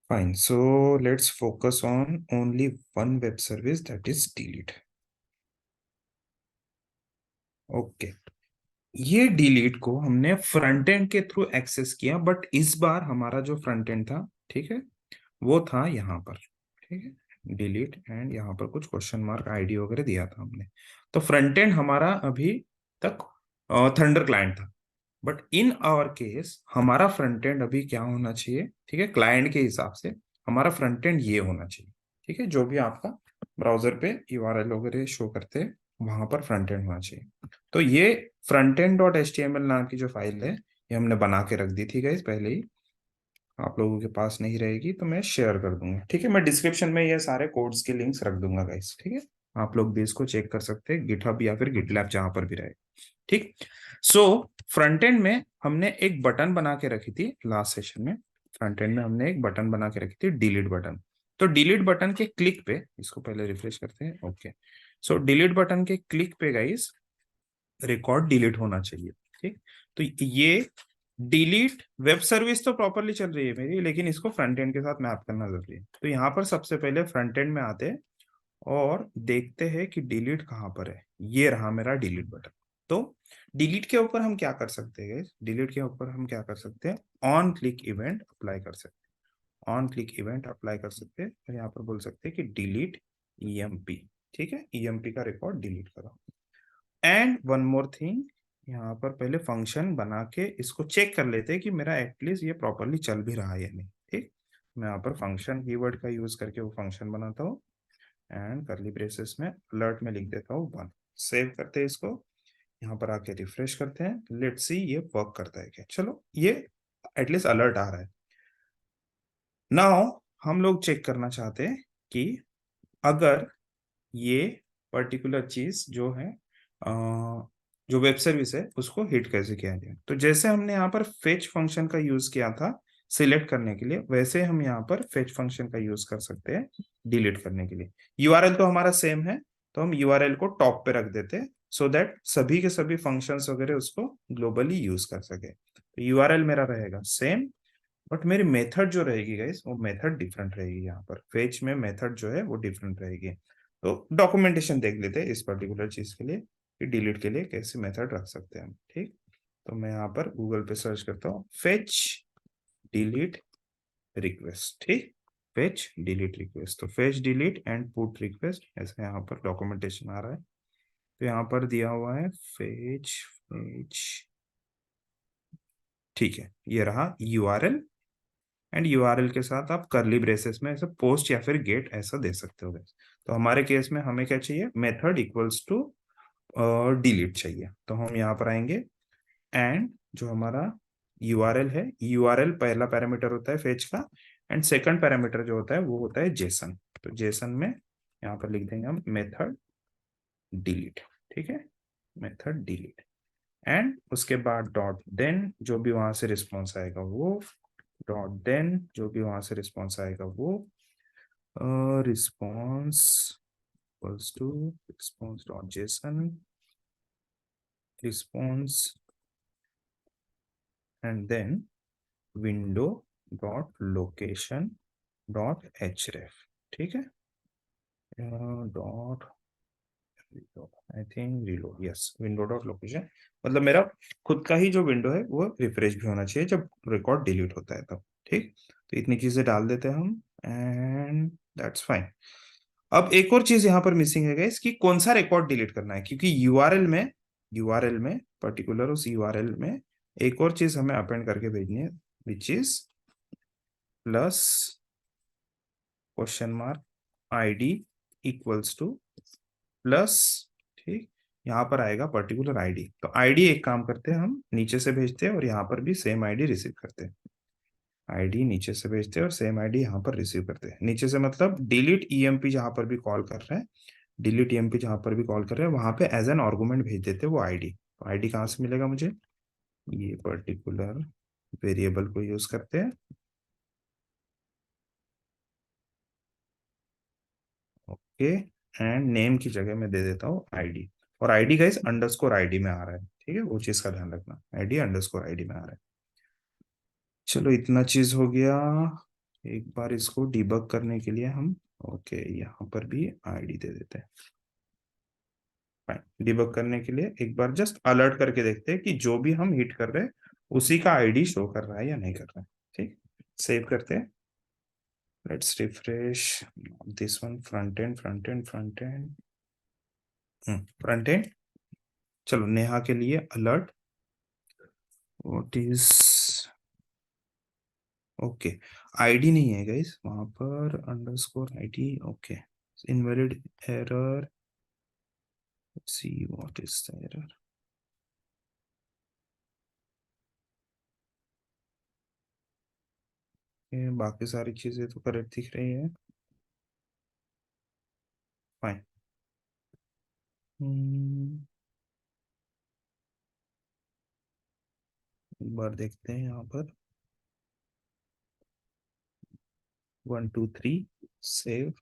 Fine, so let's focus on only one web service, that is delete. Okay, ये डिलीट को हमने फ्रंट एंड के थ्रू एक्सेस किया, बट इस बार हमारा जो फ्रंट एंड था, ठीक है, वो था यहाँ पर। ठीक है, डिलीट एंड यहाँ पर कुछ क्वेश्चन मार्क आईडी वगैरह दिया था हमने। तो फ्रंट एंड हमारा अभी तक थंडर क्लाइंट था, बट इन आवर केस हमारा फ्रंट एंड अभी क्या होना चाहिए, ठीक है, क्लाइंट के हिसाब से हमारा फ्रंट एंड ये होना चाहिए। ठीक है, जो भी आपका ब्राउजर पे यूआरएल वगैरह शो करते हैं वहां पर फ्रंट एंड होना चाहिए। तो ये front end dot H T M L नाम की जो फाइल है, ये हमने बना के रख दी थी गाइस पहले ही। आप लोगों के पास नहीं रहेगी तो मैं शेयर कर दूंगा। ठीक है, मैं डिस्क्रिप्शन में ये सारे कोड्स के लिंक्स रख दूंगा गाइस। ठीक है, आप लोग भी इसको चेक कर सकते हैं, गिटहब या फिर गिटलैब जहां पर भी रहे। ठीक। सो फ्रंट एंड में हमने एक बटन बना के रखी थी लास्ट सेशन में। फ्रंट एंड में हमने एक बटन बना के रखी थी, डिलीट बटन। तो डिलीट बटन के क्लिक पे, इसको पहले रिफ्रेश करते हैं। ओके, सो डिलीट बटन के क्लिक पे गाइस रिकॉर्ड डिलीट होना चाहिए। ठीक, तो ये डिलीट वेब सर्विस तो प्रॉपरली चल रही है मेरी, लेकिन इसको फ्रंट एंड के साथ मैप करना जरूरी है। तो यहाँ पर सबसे पहले फ्रंट एंड में आते हैं और देखते हैं कि डिलीट कहाँ पर है। ये रहा मेरा डिलीट बटन। तो डिलीट के ऊपर हम क्या कर सकते हैं, डिलीट के ऊपर हम क्या कर सकते हैं, ऑन क्लिक इवेंट अप्लाई कर सकते हैं। ऑन क्लिक इवेंट अप्लाई कर सकते हैं और यहाँ पर बोल सकते हैं कि डिलीट ईएमपी। ठीक है, ईएमपी का रिकॉर्ड डिलीट करो। एंड वन मोर थिंग, यहाँ पर पहले फंक्शन बना के इसको चेक कर लेते हैं कि मेरा एटलीस्ट ये प्रॉपरली चल भी रहा है या नहीं। ठीक, मैं यहाँ पर फंक्शन कीवर्ड का यूज करके वो फंक्शन बनाता हूँ एंड करली ब्रेसेस में अलर्ट में लिख देता हूँ 1। सेव करते हैं इसको, यहाँ पर आके रिफ्रेश करते हैं, लेट्स सी ये वर्क करता है क्या। चलो ये एटलीस्ट अलर्ट आ रहा है। नाउ हम लोग चेक करना चाहते हैं कि अगर ये पर्टिकुलर चीज जो है जो वेब सर्विस है उसको हिट कैसे किया जाए। तो जैसे हमने यहाँ पर फेच फंक्शन का यूज किया था सिलेक्ट करने के लिए, वैसे हम यहाँ पर फेच फंक्शन का यूज कर सकते हैं डिलीट करने के लिए। यूआरएल तो हमारा सेम है, तो हम यूआरएल को टॉप पे रख देते हैं सो दैट सभी के सभी फंक्शंस वगैरह उसको ग्लोबली यूज कर सके। तो यूआरएल मेरा रहेगा सेम, बट मेरी मेथड जो रहेगी गाइस वो मेथड डिफरेंट रहेगी। यहाँ पर फेच में मेथड जो है वो डिफरेंट रहेगी। तो डॉक्यूमेंटेशन देख लेते हैं इस पर्टिकुलर चीज के लिए कि डिलीट के लिए कैसे मेथड रख सकते हैं हम। ठीक, तो मैं यहाँ पर गूगल पे सर्च करता हूँ फेच डिलीट रिक्वेस्ट। ठीक, फेच डिलीट रिक्वेस्ट, तो fetch delete and put request ऐसा यहाँ पर डॉक्यूमेंटेशन आ रहा है। तो यहाँ पर दिया हुआ है फेच फेच, ठीक है, ये रहा यूआरएल एंड यूआरएल के साथ आप करली ब्रेसेस में ऐसे पोस्ट या फिर गेट ऐसा दे सकते हो guys। तो हमारे केस में हमें क्या चाहिए, मेथड इक्वल्स टू डिलीट चाहिए। तो हम यहाँ पर आएंगे एंड जो हमारा यूआरएल है, यूआरएल पहला पैरामीटर होता है फेच का एंड सेकंड पैरामीटर जो होता है वो होता है जेसन। तो जेसन में यहाँ पर लिख देंगे हम मेथड डिलीट। ठीक है, मेथड डिलीट एंड उसके बाद डॉट देन जो भी वहां से रिस्पॉन्स आएगा वो, डॉट देन जो भी वहां से रिस्पॉन्स आएगा वो, response equals to response dot JSON, response and then window dot location dot href। ठीक है, dot I think reload, yes, window dot location, मतलब मेरा खुद का ही जो विंडो है वो रिफ्रेश भी होना चाहिए जब रिकॉर्ड डिलीट होता है तब। ठीक, तो इतनी चीजें डाल देते हैं हम एंड दैट्स फाइन। अब एक और चीज यहाँ पर मिसिंग है गाइस कि कौन सा रिकॉर्ड डिलीट करना है, क्योंकि यूआरएल में पर्टिकुलर उस यूआरएल में एक और चीज हमें अपेंड करके भेजनी है which is plus question mark ID equals two plus. ठीक, यहाँ पर आएगा पर्टिकुलर आईडी, तो आईडी एक काम करते हैं हम नीचे से भेजते हैं और यहाँ पर भी सेम आईडी रिसीव करते हैं। आईडी नीचे से भेजते हैं और सेम आईडी यहाँ पर रिसीव करते हैं। नीचे से मतलब डिलीट ईएमपी जहां पर भी कॉल कर रहे हैं, डिलीट ईएमपी जहां पर भी कॉल कर रहे हैं वहां पे एज एन आर्गुमेंट भेज देते हैं वो आईडी। तो आईडी कहाँ से मिलेगा मुझे, ये पर्टिकुलर वेरिएबल को यूज करते हैं। ओके, एंड नेम की जगह मैं दे देता हूँ आईडी, और आईडी गाइस अंडरस्कोर आईडी में आ रहा है। ठीक है, वो चीज का ध्यान रखना, आईडी अंडरस्कोर आईडी में आ रहा है। चलो इतना चीज हो गया। एक बार इसको डिबग करने के लिए हम ओके यहाँ पर भी आईडी दे देते हैं। फाइन, डिबग करने के लिए एक बार जस्ट अलर्ट करके देखते हैं कि जो भी हम हिट कर रहे हैं उसी का आईडी शो कर रहा है या नहीं कर रहा है। ठीक, सेव करते हैं, let's refresh this one, front end front end front end front end. चलो नेहा के लिए alert, what is, okay, ID नहीं है गाइस वहां पर, underscore ID, okay, invalid error, see what is the error. बाकी सारी चीजें तो करेक्ट दिख रही है, फाइन। एक बार देखते हैं यहाँ पर, 1 2 3 सेव,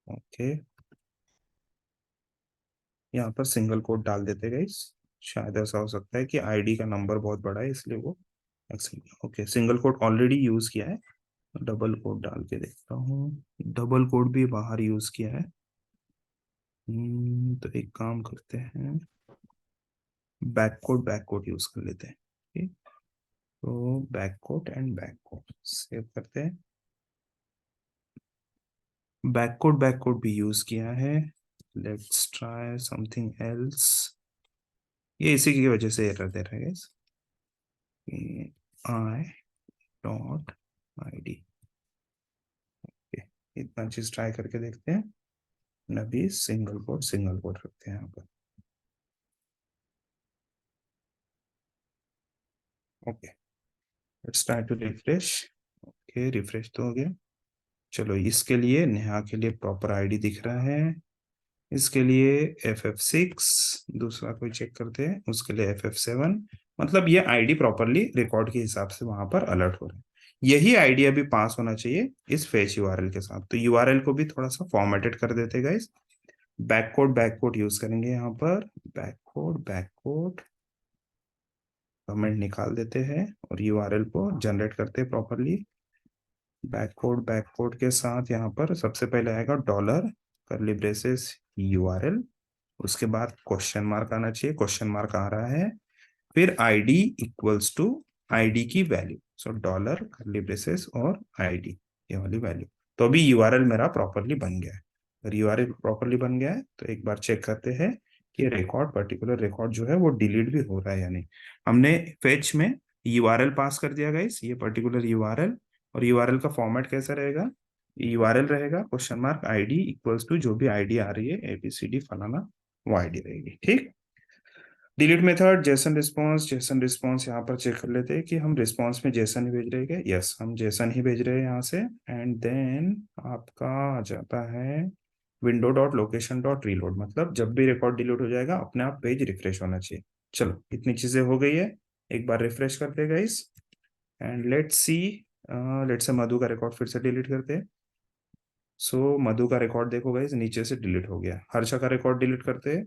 ओके, यहाँ पर सिंगल कोड डाल देते गाइस, शायद ऐसा हो सकता है कि आईडी का नंबर बहुत बड़ा है इसलिए वो accept. Okay, single quote already use किया है, डबल कोड डाल के देखता हूँ, डबल कोड भी बाहर यूज किया है। तो एक काम करते हैं, बैक कोड यूज कर लेते हैं। ठीक, तो बैक कोड सेव करते हैं, बैक कोड भी यूज किया है, लेट्स ट्राई समथिंग एल्स। ये इसी की वजह से एरर दे रहा है guys. I dot I D. इतना चीज ट्राई करके देखते हैं। नबी सिंगल कोट रखते हैं यहाँ पर। Okay, let's try to refresh. Okay, refresh तो हो गया। चलो, इसके लिए नेहा के लिए प्रॉपर आईडी दिख रहा है। इसके लिए FF6, दूसरा कोई चेक करते हैं, उसके लिए FF7। मतलब ये आईडी प्रॉपरली रिकॉर्ड के हिसाब से वहां पर अलर्ट हो रहा है। यही आईडी अभी पास होना चाहिए इस फेच यूआरएल के साथ। तो यूआरएल को भी थोड़ा सा फॉर्मेटेड कर देते गाइस। बैककोड यूज करेंगे यहाँ पर। बैककोड कमेंट निकाल देते हैं और यूआरएल को जनरेट करते हैं प्रॉपरली। बैककोड के साथ यहाँ पर सबसे पहले आएगा डॉलर करली ब्रेसेस यूआरएल। उसके बाद क्वेश्चन मार्क आना चाहिए, क्वेश्चन मार्क आ रहा है। फिर आईडी इक्वल्स टू आईडी की वैल्यू, सो डॉलर करली ब्रेसेस और आईडी, ये वाली वैल्यू। तो अभी यूआरएल मेरा प्रॉपरली बन गया है। अगर यूआरएल प्रॉपरली बन गया है तो एक बार चेक करते हैं कि पर्टिकुलर रिकॉर्ड जो है वो डिलीट भी हो रहा है या नहीं। हमने फेच में यूआरएल पास कर दिया गाइस, ये पर्टिकुलर यूआरएल। और यूआरएल का फॉर्मेट कैसा रहेगा? यूआरएल रहेगा question mark ID equals to जो भी आईडी आ रही है ABCD फलाना, वो आईडी रहेगी। ठीक। डिलीट मेथड जेसन रिस्पॉन्स यहाँ पर चेक कर लेते हैं कि हम रिस्पॉन्स में जेसन ही भेज रहे हैं। यस, हम जेसन ही भेज रहे हैं यहाँ से। एंड देन आपका आ जाता है window dot location dot reload. मतलब जब भी रिकॉर्ड डिलीट हो जाएगा अपने आप पेज रिफ्रेश होना चाहिए। चलो, इतनी चीजें हो गई है। एक बार रिफ्रेश करते हैं guys and let's see. Let's see Madhu का रिकॉर्ड फिर से डिलीट करते हैं। सो मधु का रिकॉर्ड देखो गाइस, नीचे से डिलीट हो गया। हर्षा का रिकॉर्ड डिलीट करते हैं।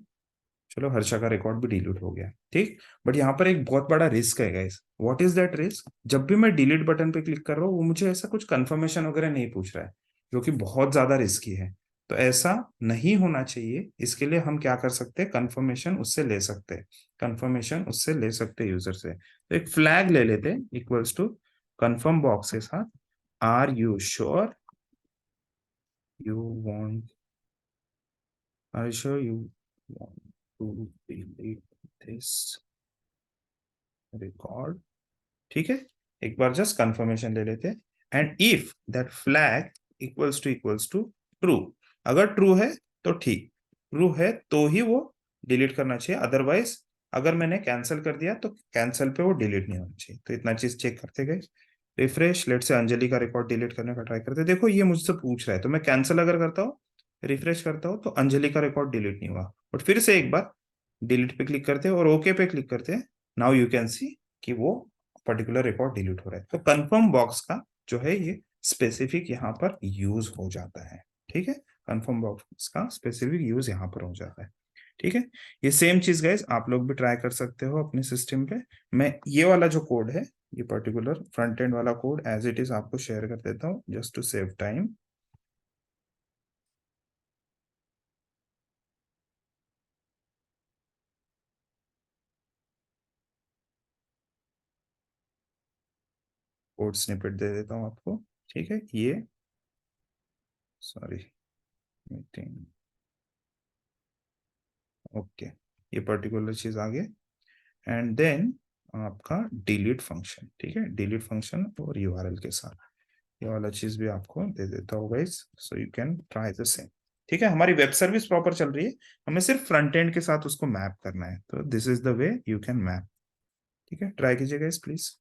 चलो, हर्षा का रिकॉर्ड भी डिलीट हो गया। ठीक। बट यहाँ पर एक बहुत बड़ा रिस्क है guys. What is that risk? जब भी मैं डिलीट बटन पे क्लिक कर रहा हूँ वो मुझे ऐसा कुछ कंफर्मेशन वगैरह नहीं पूछ रहा है, जो कि बहुत ज्यादा रिस्की है। तो ऐसा नहीं होना चाहिए। इसके लिए हम क्या कर सकते हैं, कंफर्मेशन उससे ले सकते हैं। कंफर्मेशन उससे ले सकते हैं यूजर से। तो एक फ्लैग ले लेते हैं इक्वल्स टू कंफर्म बॉक्स के साथ। Are you sure you want are you sure you want to delete this record? ठीक है। एक बार जस्ट कंफर्मेशन ले लेते हैं। And if that flag equals to true, अगर ट्रू है तो ठीक, ट्रू है तो ही वो डिलीट करना चाहिए। अदरवाइज अगर मैंने कैंसिल कर दिया तो कैंसिल पे वो डिलीट नहीं होना चाहिए। तो इतना चीज चेक करते गए। रिफ्रेश, लेट से अंजलि का रिकॉर्ड डिलीट करने का ट्राई करते हैं। देखो, ये मुझसे पूछ रहा है तो मैं कैंसिल अगर करता हूँ, रिफ्रेश करता हूँ, तो अंजलि का रिकॉर्ड डिलीट नहीं हुआ। बट फिर से एक बार डिलीट पे क्लिक करते हैं और ओके पे क्लिक करते हैं। नाउ यू कैन सी कि वो पर्टिकुलर रिकॉर्ड डिलीट हो रहा है। तो कंफर्म बॉक्स का जो है ये स्पेसिफिक यहाँ पर यूज हो जाता है। ठीक है, कंफर्म बॉक्स का स्पेसिफिक यूज यहाँ पर हो जाता है। ठीक है। ये सेम चीज गाइस आप लोग भी ट्राई कर सकते हो अपने सिस्टम पे। मैं ये वाला जो कोड है, ये पर्टिकुलर फ्रंट एंड वाला कोड एज इट इज आपको शेयर कर देता हूँ just to save time. Code snippet दे देता हूँ आपको। ठीक है, ये सॉरी मीटिंग। ओके, ये पर्टिकुलर चीज आ गया। एंड देन आपका डिलीट फंक्शन। ठीक है, डिलीट फंक्शन और यूआरएल के साथ ये वाला चीज भी आपको दे देता हूँ guys, so you can try the same. ठीक है, हमारी वेब सर्विस प्रॉपर चल रही है, हमें सिर्फ फ्रंट एंड के साथ उसको मैप करना है। तो this is the way you can map. ठीक है, ट्राई कीजिए गाइस प्लीज।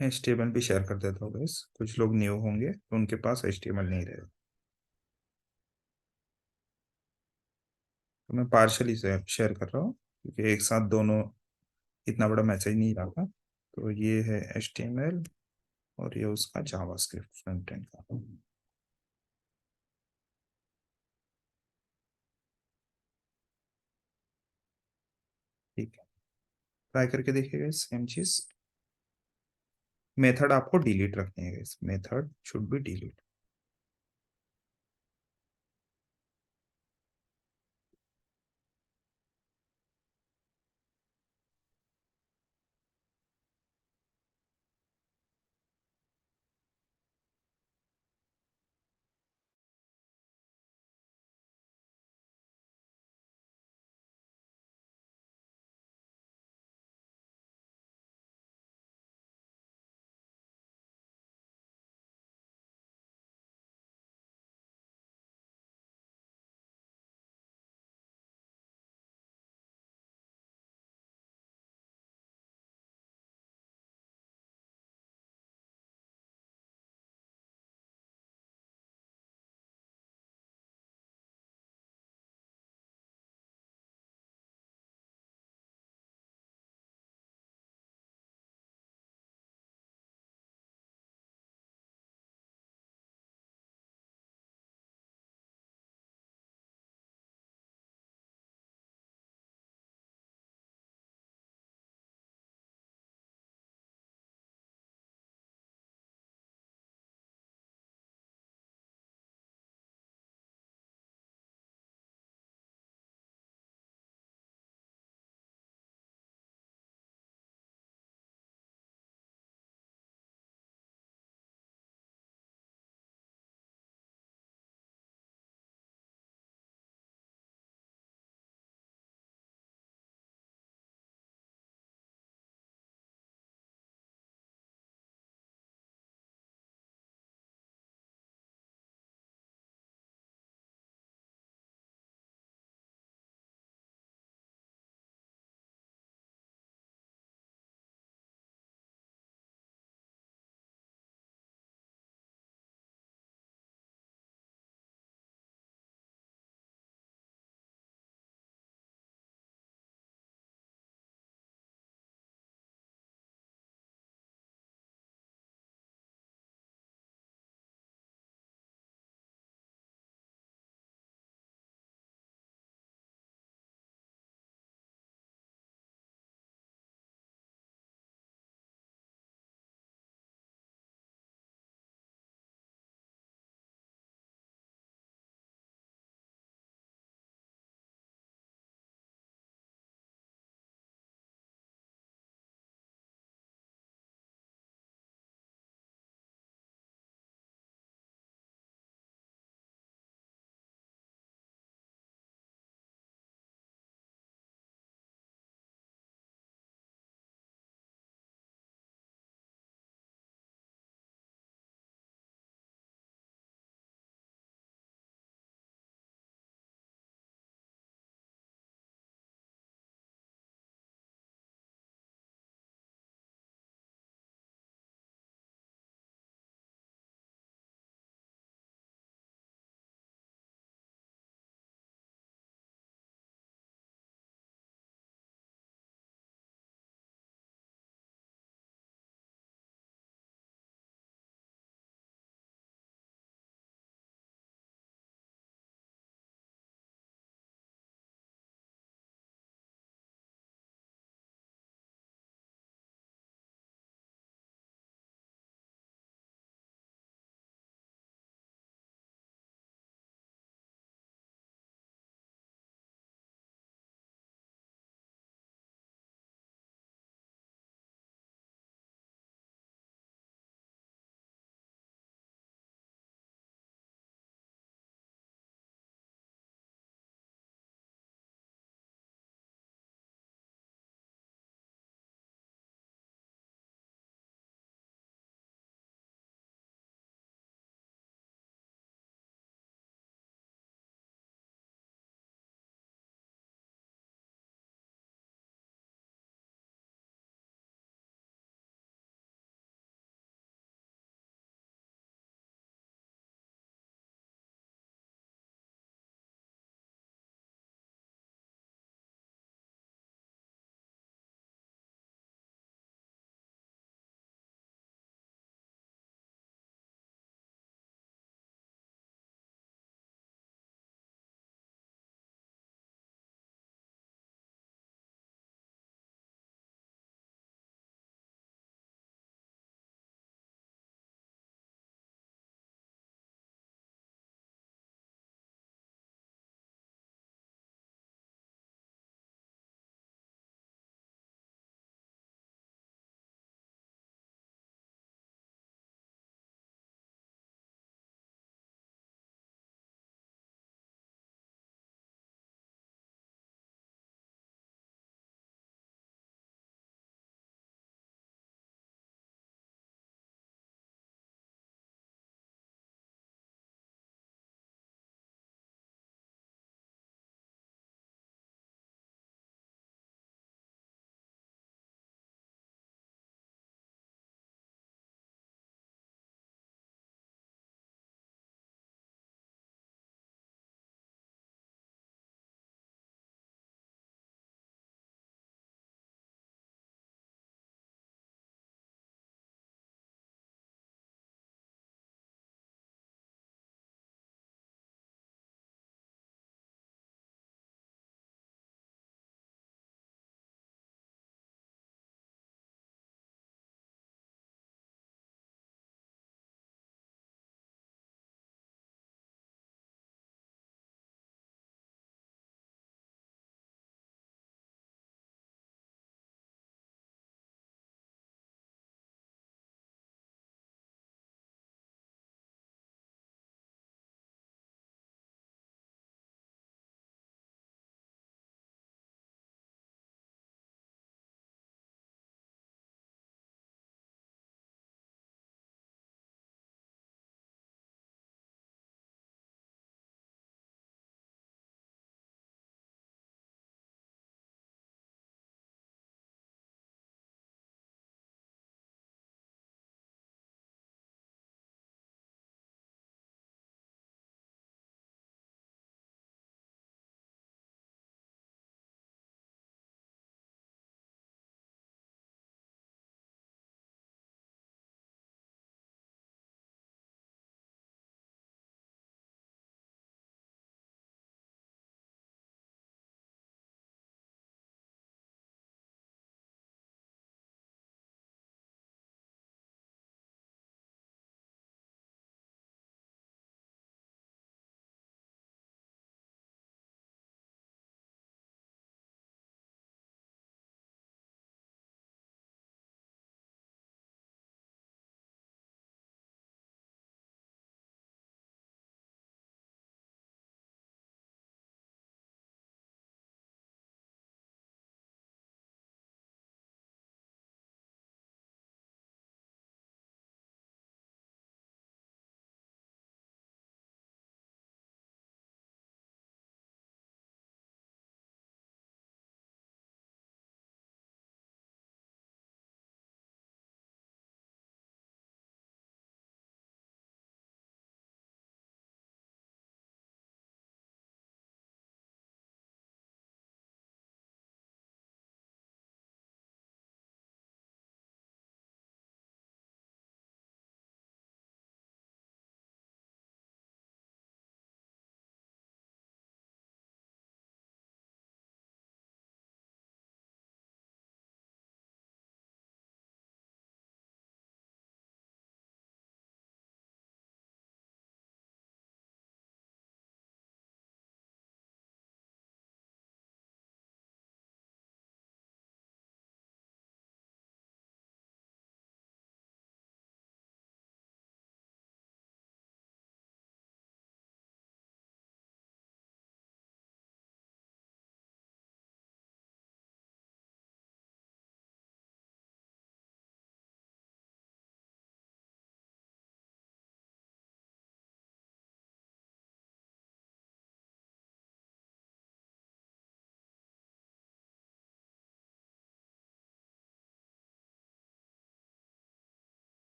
HTML भी शेयर कर देता हूँ गाइस, कुछ लोग न्यू होंगे तो उनके पास HTML नहीं रहेगा। तो मैं पार्शली शेयर कर रहा हूँ क्योंकि एक साथ दोनों इतना बड़ा मैसेज नहीं रहा। तो ये है HTML और ये उसका जावास्क्रिप्ट फ्रंट एंड का। ट्राई करके देखिएगा सेम चीज। मेथड आपको डिलीट रखनी है, मेथड शुड बी डिलीट।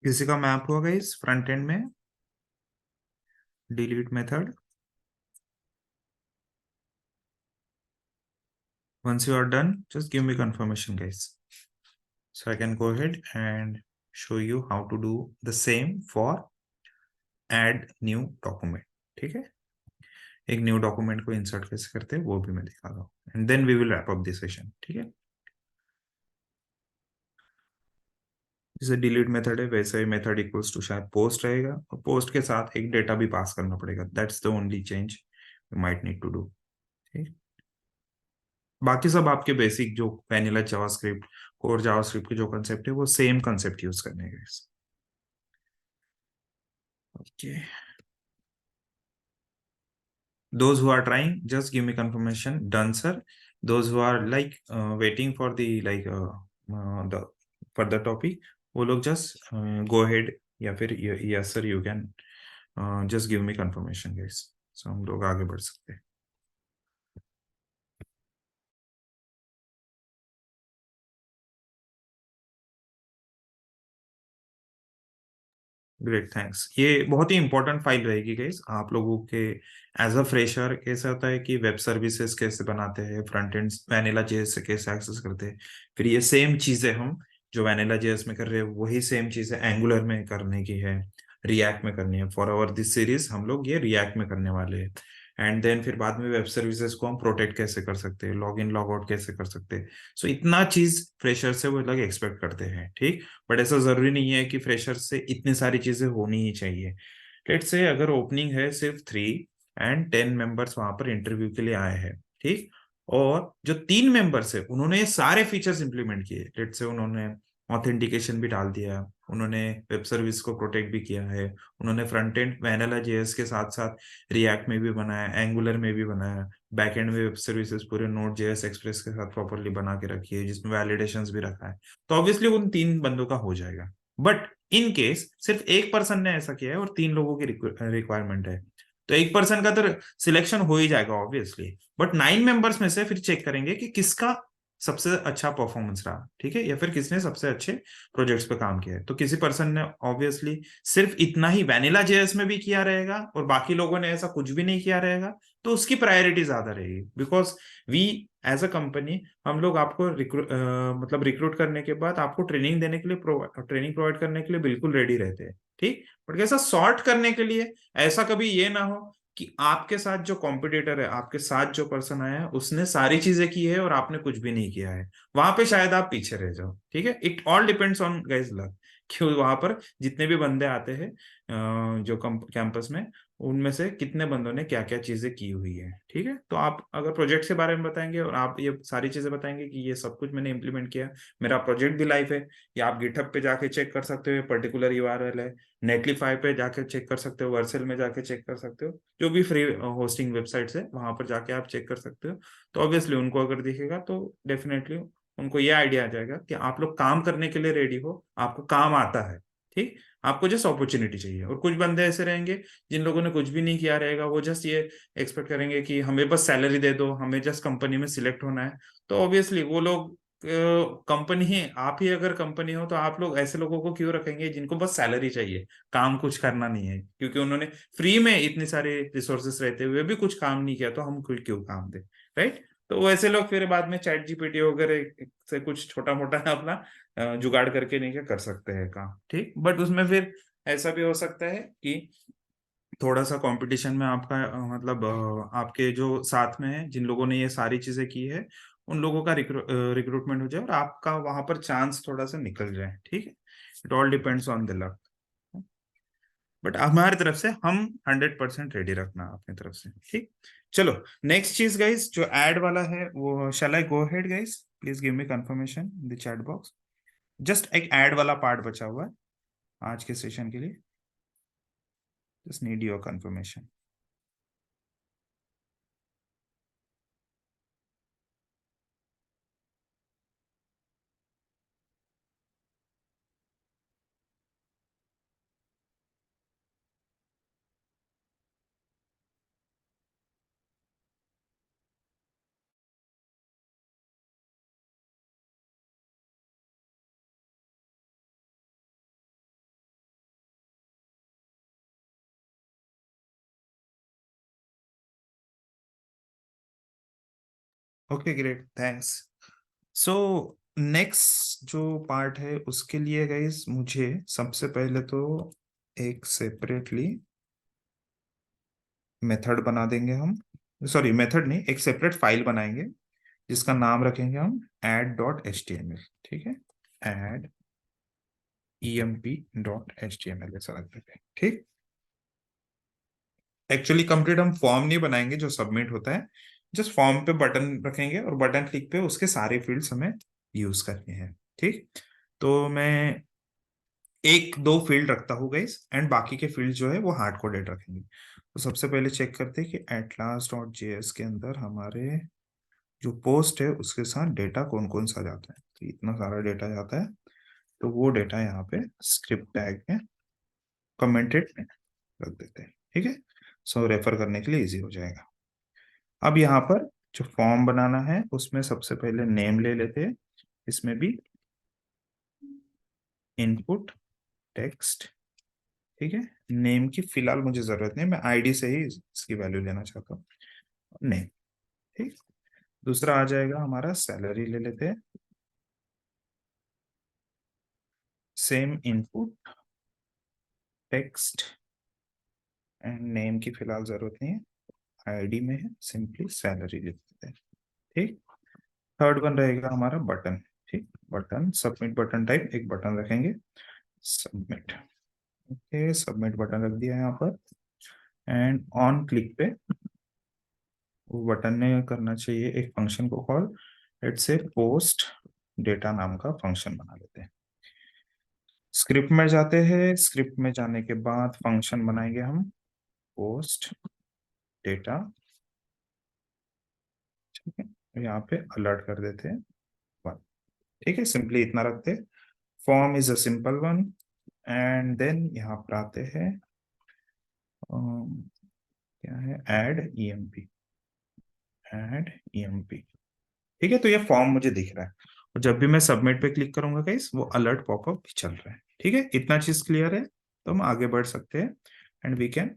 किसी का मैप हुआ गाइस फ्रंट एंड में delete method? Once you are done, just give me confirmation, guys. So I can go ahead and show you how to do the same for add new document. ठीक है, एक न्यू डॉक्यूमेंट को इंसर्ट कैसे करते हैं वो भी मैं दिखा रहा हूँ, and then we will wrap up this session. ठीक है, जैसे डिलीट मेथड है वैसे ही मेथड इक्वल्स टू शायद पोस्ट रहेगा, और पोस्ट के साथ एक डेटा भी पास करना पड़ेगा. That's the only change you might need to do. ठीक, बाकी सब आपके बेसिक जो वैनिला जावास्क्रिप्ट, कोर जावास्क्रिप्ट के जो कंसेप्ट है वो सेम कंसेप्ट यूज करने के. Okay, those who are trying, just give me confirmation. Done, sir. Those who are like waiting for the the further topic, वो लोग just go ahead, या फिर yes sir you can just give me confirmation, guys. So हम लोग आगे बढ़ सकते हैं. Great, thanks. ये बहुत ही इंपॉर्टेंट फाइल रहेगी गाइस आप लोगों के. एज अ फ्रेशर कैसा होता है कि वेब सर्विसेज कैसे बनाते हैं, फ्रंट एंड वैनिला जेएस से कैसे एक्सेस करते हैं, फिर ये सेम चीजें हम जो वैनिला जेएस में कर रहे हैं वही सेम चीजें एंगुलर में करने की है, रिएक्ट में करनी है. फॉर आवर दिस सीरीज हम लोग ये रिएक्ट में करने वाले हैं. एंड देन फिर बाद में वेब सर्विसेज को हम प्रोटेक्ट कैसे कर सकते हैं, लॉग इन लॉग आउट कैसे कर सकते हैं. सो इतना चीज फ्रेशर से वो लोग एक्सपेक्ट करते हैं. ठीक, बट ऐसा जरूरी नहीं है कि फ्रेशर से इतनी सारी चीजें होनी ही चाहिए. लेट्स से अगर ओपनिंग है सिर्फ 3 and 10 मेंबर्स वहां पर इंटरव्यू के लिए आए हैं. ठीक, और जो 3 मेंबर्स है उन्होंने ये सारे फीचर्स इंप्लीमेंट किए. लेट्स से उन्होंने ऑथेंटिकेशन भी डाल दिया, उन्होंने वेब सर्विस को प्रोटेक्ट भी किया है, उन्होंने फ्रंट एंड वैनिला जेएस के साथ साथ रिएक्ट में भी बनाया, एंगुलर में भी बनाया, बैक एंड में वेब सर्विसेज पूरे नोड जेएस एक्सप्रेस के साथ प्रॉपरली बना के रखी है जिसमें वैलिडेशंस भी रखा है. तो ऑब्वियसली उन 3 बंदों का हो जाएगा. बट इन केस सिर्फ एक पर्सन ने ऐसा किया है और 3 लोगों की रिक्वायरमेंट है, तो एक पर्सन का तो सिलेक्शन हो ही जाएगा ऑब्वियसली. बट 9 मेंबर्स में से फिर चेक करेंगे कि किसका सबसे अच्छा परफॉर्मेंस रहा. ठीक है, या फिर किसने सबसे अच्छे प्रोजेक्ट्स पे काम किया है. तो किसी पर्सन ने ऑब्वियसली सिर्फ इतना ही वैनिला जेएस में भी किया रहेगा और बाकी लोगों ने ऐसा कुछ भी नहीं किया रहेगा, तो उसकी प्रायोरिटी ज्यादा रहेगी. Because we as a company हम लोग आपको मतलब रिक्रूट करने के बाद आपको ट्रेनिंग देने के लिए ट्रेनिंग प्रोवाइड करने के लिए बिल्कुल रेडी रहते हैं. ठीक, बट ऐसा सॉर्ट करने के लिए ऐसा कभी ये ना हो कि आपके साथ जो कॉम्पिटिटर है, आपके साथ जो पर्सन आया है उसने सारी चीजें की है और आपने कुछ भी नहीं किया है. वहां पे शायद आप पीछे रह जाओ. ठीक है, it all depends on guys luck. क्यों वहां पर जितने भी बंदे आते हैं जो कैंपस में, उनमें से कितने बंदों ने क्या क्या चीजें की हुई है. ठीक है, तो आप अगर प्रोजेक्ट के बारे में बताएंगे और आप ये सारी चीजें बताएंगे कि ये सब कुछ मैंने इंप्लीमेंट किया, मेरा प्रोजेक्ट भी लाइव है, या आप गिटहब पे जाके चेक कर सकते हो, पर्टिकुलर यूआरएल है, नेटलीफाई पे जाके चेक कर सकते हो, वर्सेल में जाके चेक कर सकते हो, जो भी फ्री होस्टिंग वेबसाइट्स है वहां पर जाके आप चेक कर सकते हो. तो ऑब्वियसली उनको अगर दिखेगा तो डेफिनेटली उनको ये आइडिया आ जाएगा कि आप लोग काम करने के लिए रेडी हो, आपको काम आता है. ठीक, आपको जस्ट अपॉर्चुनिटी चाहिए. और कुछ बंदे ऐसे रहेंगे जिन लोगों ने कुछ भी नहीं किया रहेगा, वो जस्ट ये एक्सपेक्ट करेंगे कि हमें बस सैलरी दे दो, हमें जस्ट कंपनी में सिलेक्ट होना है. तो ऑब्वियसली वो लोग कंपनी ही, आप ही अगर कंपनी हो तो आप लोग ऐसे लोगों को क्यों रखेंगे जिनको बस सैलरी चाहिए, काम कुछ करना नहीं है, क्योंकि उन्होंने फ्री में इतने सारे रिसोर्सेस रहते हुए भी कुछ काम नहीं किया, तो हम क्यों काम दे. राइट, तो वैसे लोग फिर बाद में चैट जीपीटी वगैरह से कुछ छोटा मोटा अपना जुगाड़ करके नहीं क्या कर सकते हैं काम. ठीक, बट उसमें फिर ऐसा भी हो सकता है कि थोड़ा सा कंपटीशन में आपका मतलब आपके जो साथ में है जिन लोगों ने ये सारी चीजें की है उन लोगों का रिक्रूटमेंट हो जाए और आपका वहां पर चांस थोड़ा सा निकल जाए. ठीक है, it all depends on the luck. But हमारी तरफ से हम 100% रेडी रखना अपनी तरफ से. ठीक, चलो नेक्स्ट चीज गाइस जो ऐड वाला है वो shall I go ahead guys, please give me confirmation in the chat box. Just एक ऐड वाला पार्ट बचा हुआ है आज के सेशन के लिए, just need your confirmation. Okay great, thanks. So next जो पार्ट है उसके लिए गाइस मुझे सबसे पहले तो एक सेपरेटली मेथड बना देंगे हम, सॉरी मेथड नहीं, एक सेपरेट फाइल बनाएंगे जिसका नाम रखेंगे हम add.html। ठीक है, add.emp.html ऐसा रख देते हैं। ठीक, एक्चुअली कंप्लीट हम फॉर्म नहीं बनाएंगे जो सबमिट होता है, जस्ट फॉर्म पे बटन रखेंगे और बटन क्लिक पे उसके सारे फील्ड्स हमें यूज करने हैं। ठीक, तो मैं एक दो फील्ड रखता हूँ गाइस, एंड बाकी के फील्ड जो है वो हार्ड कोडेड रखेंगे। तो सबसे पहले चेक करते हैं कि atlas.js के अंदर हमारे जो पोस्ट है उसके साथ डेटा कौन कौन सा जाता है। तो इतना सारा डेटा जाता है, तो वो डेटा यहाँ पे स्क्रिप्ट टैग में कमेंटेड में रख देते हैं। ठीक है, सो रेफर करने के लिए इजी हो जाएगा। अब यहाँ पर जो फॉर्म बनाना है उसमें सबसे पहले नेम ले लेते हैं, इसमें भी इनपुट टेक्स्ट। ठीक है, नेम की फिलहाल मुझे जरूरत नहीं, मैं आईडी से ही इसकी वैल्यू लेना चाहता हूँ, नेम। ठीक, दूसरा आ जाएगा हमारा सैलरी, ले लेते हैं, same input text and name की फिलहाल जरूरत नहीं है, आईडी में है, सिंपली सैलरी लिख देते हैं। ठीक, थर्ड वन रहेगा हमारा बटन। ठीक, बटन सबमिट बटन टाइप एक बटन रखेंगे, सबमिट। ओके, सबमिट बटन रख दिया है यहाँ पर, एंड ऑन क्लिक पे वो बटन ने करना चाहिए एक फंक्शन को call, let's say post data नाम का फंक्शन बना लेते हैं। स्क्रिप्ट में जाते हैं, स्क्रिप्ट में जाने के बाद फंक्शन बनाएंगे हम पोस्ट डेटा। ठीक है, यहाँ पे अलर्ट कर देते हैं 1। ठीक है, सिंपली इतना रखते हैं। Form is a simple one, and then यहाँ पर आते हैं क्या है, ऐड ईएमपी। ठीक है, तो ये फॉर्म मुझे दिख रहा है, और जब भी मैं सबमिट पे क्लिक करूंगा गाइस वो अलर्ट पॉपअप भी चल रहा है। ठीक है, इतना चीज क्लियर है, तो हम आगे बढ़ सकते हैं, and we can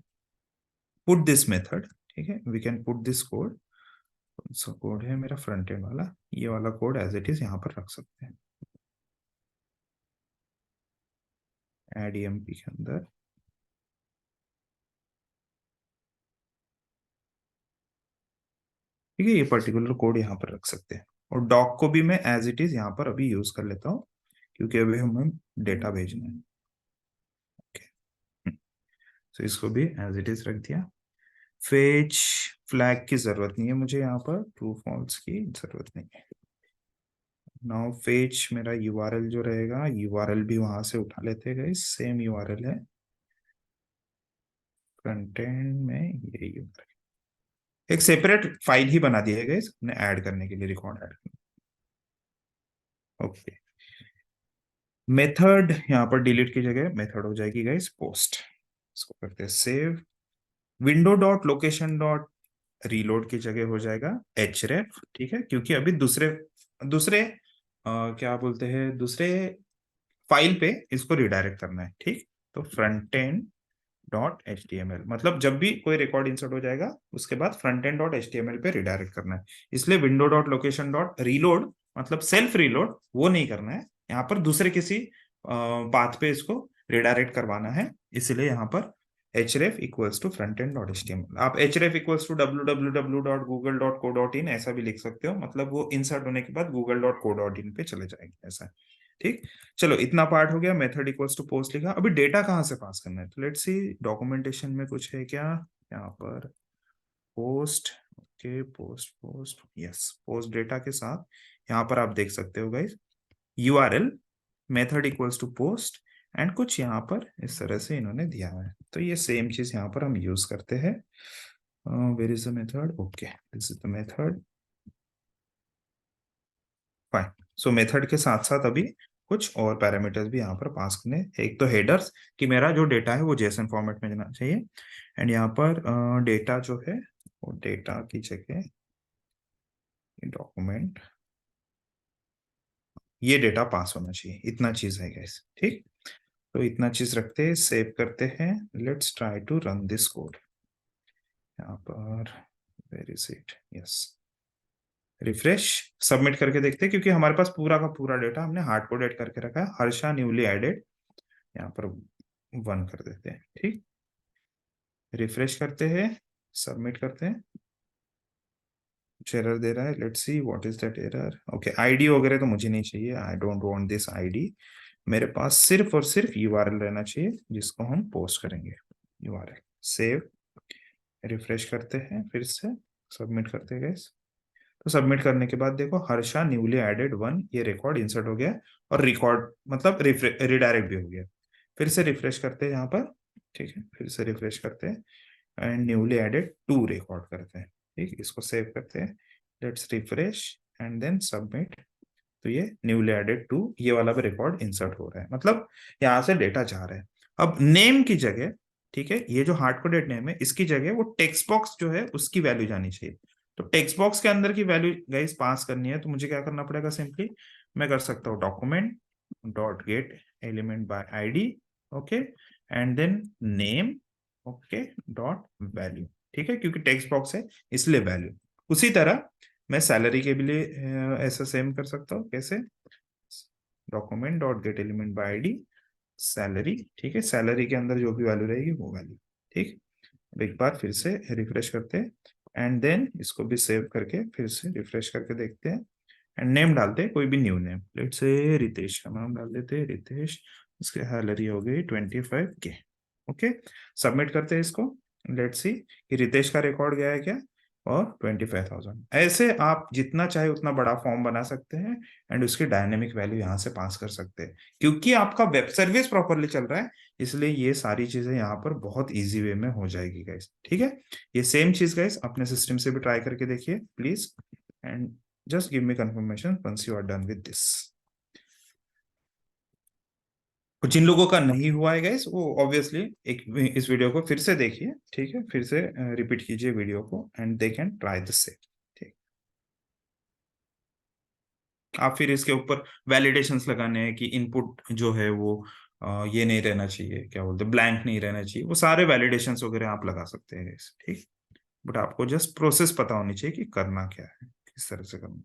put this method. ठीक है, we can put this code, कौन सा कोड है मेरा फ्रंट एंड वाला, ये वाला कोड एज इट इज यहाँ पर रख सकते हैं ऐड ईएमपी के अंदर। ठीक है, ये पर्टिकुलर कोड यहाँ पर रख सकते हैं, और डॉक को भी मैं एज इट इज यहाँ पर अभी यूज कर लेता हूँ, क्योंकि अभी हमें डेटा भेजना है। ओके, तो इसको भी एज इट इज रख दिया। फेच फ्लैग की जरूरत नहीं है मुझे, यहाँ पर ट्रू फॉल्स की जरूरत नहीं है। नाउ फेच मेरा यूआरएल जो रहेगा, यूआरएल भी वहां से उठा लेते हैं, सेम यूआरएल है कंटेंट में, ये यूआरएल एक सेपरेट फाइल ही बना दिया है गाइस हमने ऐड करने के लिए, रिकॉर्ड ऐड करने। ओके, मेथड यहाँ पर डिलीट की जगह मेथड हो जाएगी गाइस पोस्ट। इसको करते हैं save, window dot location dot reload की जगह हो जाएगा href। ठीक है, क्योंकि अभी दूसरे दूसरे क्या बोलते हैं, दूसरे फाइल पे इसको रिडायरेक्ट करना है। ठीक, तो front end dot H T M L, मतलब जब भी कोई रिकॉर्ड इंसर्ट हो जाएगा उसके बाद front end dot H T M L पे रिडायरेक्ट करना है। इसलिए window dot location dot reload मतलब सेल्फ रीलोड वो नहीं करना है, यहाँ पर दूसरे किसी पाथ पे इसको रिडायरेक्ट करवाना है। इसलिए यहाँ पर href equals to front end dot html, आप href इक्वल्स टू www.google.co.in ऐसा भी लिख सकते हो, मतलब वो इंसर्ट होने के बाद google.co.in पे चले जाएंगे ऐसा। ठीक, चलो इतना पार्ट हो गया। मेथड इक्वल्स टू पोस्ट लिखा, अभी डेटा कहाँ से पास करना है, तो लेट्स सी डॉक्यूमेंटेशन में कुछ है क्या, यहाँ पर post. Okay, post post yes, post data के साथ यहाँ पर आप देख सकते हो guys URL method equals to post, and कुछ यहाँ पर इस तरह से इन्होंने दिया है, तो ये सेम चीज यहाँ पर हम यूज करते हैं। Where is the method, okay this is the method, fine. So method के साथ साथ अभी कुछ और पैरामीटर्स भी यहाँ पर पास करने, एक तो हेडर्स कि मेरा जो डेटा है वो जेसन फॉर्मेट में जाना चाहिए, एंड यहाँ पर डेटा जो है वो डेटा की जगह डॉक्यूमेंट, ये डेटा पास होना चाहिए, इतना चीज है गैस। ठीक, तो इतना चीज रखते हैं, सेव करते हैं, let's try to run this code. यहाँ पर where is it, yes, refresh, submit करके देखते हैं, क्योंकि हमारे पास पूरा का पूरा डेटा हमने हार्ड कोडेड करके रखा है। हर्षा न्यूली एडेड, यहाँ पर 1 कर देते हैं। ठीक, रिफ्रेश करते हैं, सबमिट करते हैं। कुछ एरर दे रहा है, let's see what is that error. Okay, ID वगैरह तो मुझे नहीं चाहिए, I don't want this ID. मेरे पास सिर्फ और सिर्फ यूआरएल रहना चाहिए जिसको हम पोस्ट करेंगे। यूआरएल, सेव, रिफ्रेश करते हैं, फिर से सबमिट करते हैं गाइस। तो सबमिट करने के बाद देखो, हर्षा न्यूली एडेड 1, ये रिकॉर्ड इंसर्ट हो गया, और रिकॉर्ड मतलब रिडायरेक्ट भी हो गया। फिर से रिफ्रेश करते हैं यहाँ पर। ठीक है, फिर से रिफ्रेश करते हैं, एंड न्यूली एडेड 2 रिकॉर्ड करते हैं। ठीक, इसको सेव करते हैं, let's refresh and then submit. तो ये न्यूली एडेड 2, ये वाला भी रिकॉर्ड इंसर्ट हो रहा है, मतलब यहाँ से डेटा जा रहा है। अब नेम की जगह, ठीक है, ये जो हार्ड कोडेड नेम है, इसकी जगह वो टेक्स्ट बॉक्स जो है उसकी वैल्यू जानी चाहिए। तो टेक्स्ट बॉक्स के अंदर की वैल्यू गाइस पास करनी है, तो मुझे क्या करना पड़ेगा, सिंपली मैं कर सकता हूँ document dot get element by ID, okay, and then name, okay, dot value. ठीक है, क्योंकि टेक्स्ट बॉक्स है इसलिए वैल्यू। उसी तरह मैं सैलरी के भी लिए ऐसा सेम कर सकता हूँ। कैसे, document dot get element by ID salary. ठीक है, सैलरी के अंदर जो भी वैल्यू रहेगी वो वैल्यू। ठीक, अब एक बार फिर से रिफ्रेश करते हैं, एंड देन इसको भी सेव करके फिर से रिफ्रेश करके देखते हैं, एंड नेम डालते हैं कोई भी new name, let's say Ritesh का नाम डाल देते हैं, रितेश। इसकी सैलरी हो गई 25K। ओके, सबमिट करते हैं इसको, लेट्स सी कि रितेश का रिकॉर्ड गया है क्या, और 25,000। ऐसे आप जितना चाहे उतना बड़ा फॉर्म बना सकते हैं, एंड उसकी डायनेमिक वैल्यू यहाँ से पास कर सकते हैं। क्योंकि आपका वेब सर्विस प्रॉपरली चल रहा है, इसलिए ये सारी चीजें यहाँ पर बहुत इजी वे में हो जाएगी गाइस। ठीक है, ये सेम चीज गाइस अपने सिस्टम से भी ट्राई करके देखिए please, and just give me confirmation once you are done with this. जिन लोगों का नहीं हुआ है गाइस, वो ऑब्वियसली एक इस वीडियो को फिर से देखिए। ठीक है, फिर से रिपीट कीजिए वीडियो को, and they can try this same. ठीक, आप फिर इसके ऊपर वैलिडेशंस लगाने हैं कि इनपुट जो है वो ये नहीं रहना चाहिए, क्या बोलते हैं, ब्लैंक नहीं रहना चाहिए, वो सारे वैलिडेशंस वगैरह आप लगा सकते हैं guys, ठीक। बट आपको जस्ट प्रोसेस पता होनी चाहिए कि करना क्या है, किस तरह से करना।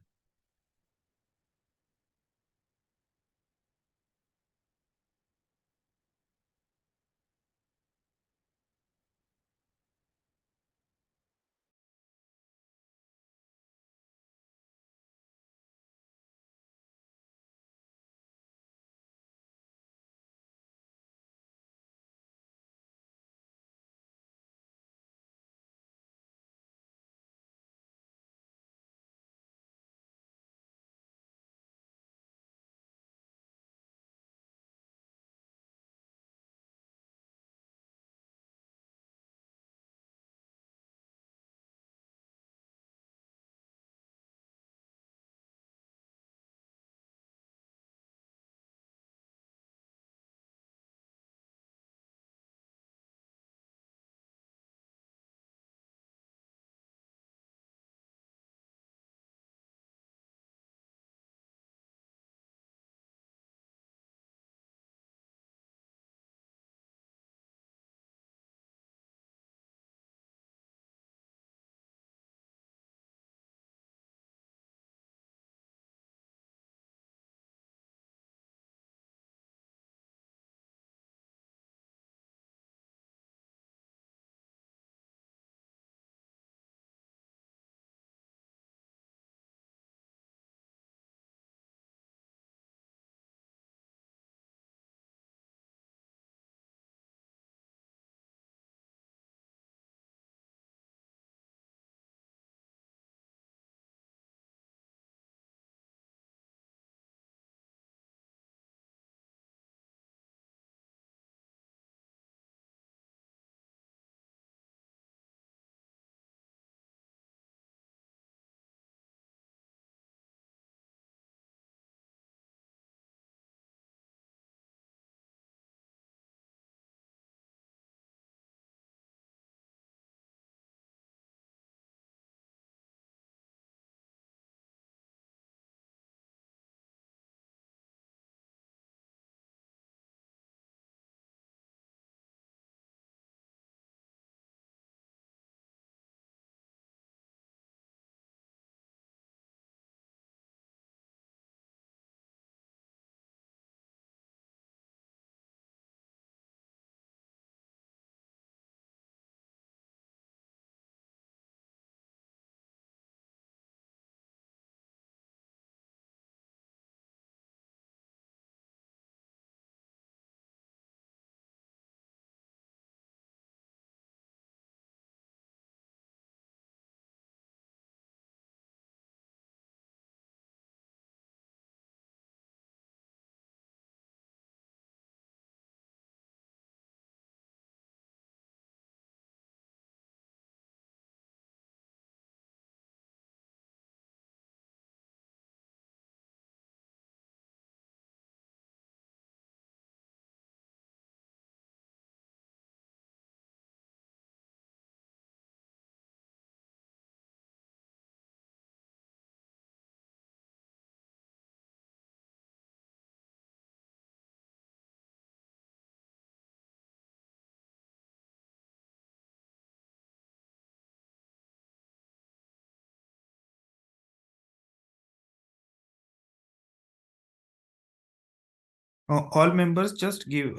All members just give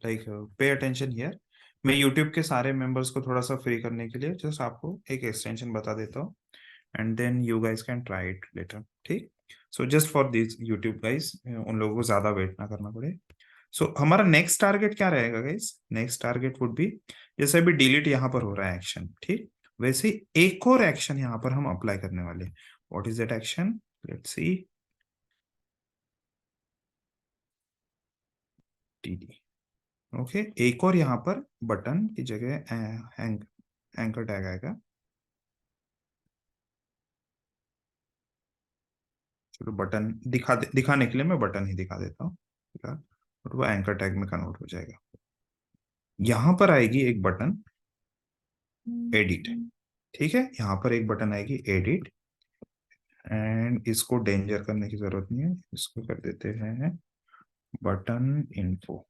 like pay attention here. मैं यूट्यूब के सारे मेंबर्स को थोड़ा सा फ्री करने के लिए जस्ट आपको एक एक्सटेंशन बता देता हूँ, and then you guys can try it later, ठीक। So just for this YouTube guys, उन लोगों को ज्यादा वेट ना करना पड़े। सो हमारा नेक्स्ट टारगेट क्या रहेगा guys? Next target would be, जैसे अभी डिलीट यहाँ पर हो रहा है एक्शन, ठीक, वैसे ही एक और एक्शन यहाँ पर हम अप्लाई करने वाले। What is that action? Let's see. TD. Okay, एक और यहाँ पर बटन की जगह एंकर टैग आएगा। चलो बटन दिखाने के लिए मैं बटन ही दिखा देता हूँ, और वो एंकर टैग में कन्वर्ट हो जाएगा। यहाँ पर आएगी एक बटन एडिट, ठीक है, यहाँ पर एक बटन आएगी एडिट, एंड इसको डेंजर करने की जरूरत नहीं है, इसको कर देते हैं बटन इन्फो,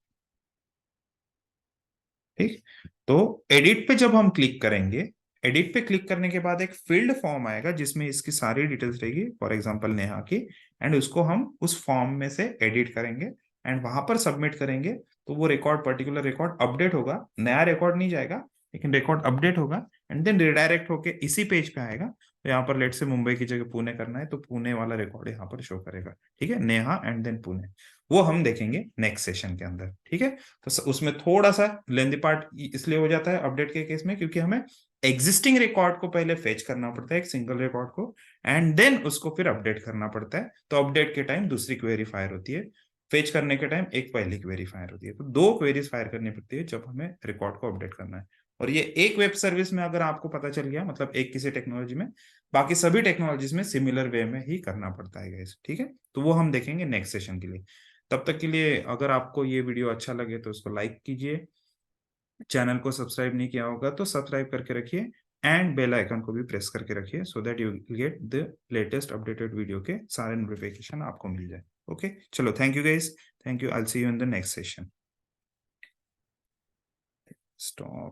ठीक। तो एडिट पे जब हम क्लिक करेंगे, एडिट पे क्लिक करने के बाद एक फील्ड फॉर्म आएगा जिसमें इसकी सारी डिटेल्स रहेगी, फॉर एग्जांपल नेहा की, एंड उसको हम उस फॉर्म में से एडिट करेंगे एंड वहां पर सबमिट करेंगे। तो वो रिकॉर्ड, पर्टिकुलर रिकॉर्ड अपडेट होगा, नया रिकॉर्ड नहीं जाएगा लेकिन रिकॉर्ड अपडेट होगा, एंड देन रिडायरेक्ट होके इसी पेज पे आएगा। तो यहाँ पर लेट से मुंबई की जगह पुणे करना है तो पुणे वाला रिकॉर्ड यहाँ पर शो करेगा, ठीक है, नेहा एंड देन पुणे। वो हम देखेंगे नेक्स्ट सेशन के अंदर, ठीक है। तो उसमें थोड़ा सा लेंदी पार्ट इसलिए हो जाता है अपडेट के केस में, क्योंकि हमें एग्जिस्टिंग रिकॉर्ड को पहले फेच करना पड़ता है, एक सिंगल रिकॉर्ड को, एंड देन उसको फिर अपडेट करना पड़ता है। तो अपडेट के टाइम दूसरी क्वेरी फायर होती है, फेच करने के टाइम एक पहली क्वेरी फायर होती है। तो दो क्वेरीज फायर करनी पड़ती है जब हमें रिकॉर्ड को अपडेट करना है। और ये एक वेब सर्विस में अगर आपको पता चल गया, मतलब एक किसी टेक्नोलॉजी में, बाकी सभी टेक्नोलॉजीज में सिमिलर वे में ही करना पड़ता है गाइस, ठीक है। तो वो हम देखेंगे नेक्स्ट सेशन के लिए। तब तक के लिए अगर आपको ये वीडियो अच्छा लगे तो उसको लाइक कीजिए, चैनल को सब्सक्राइब नहीं किया होगा तो सब्सक्राइब करके रखिए, एंड बेल आइकन को भी प्रेस करके रखिए, so that you get the latest updated video के सारे नोटिफिकेशन आपको मिल जाए। ओके, चलो, thank you guys, thank you, I will see you in the next session. Stop.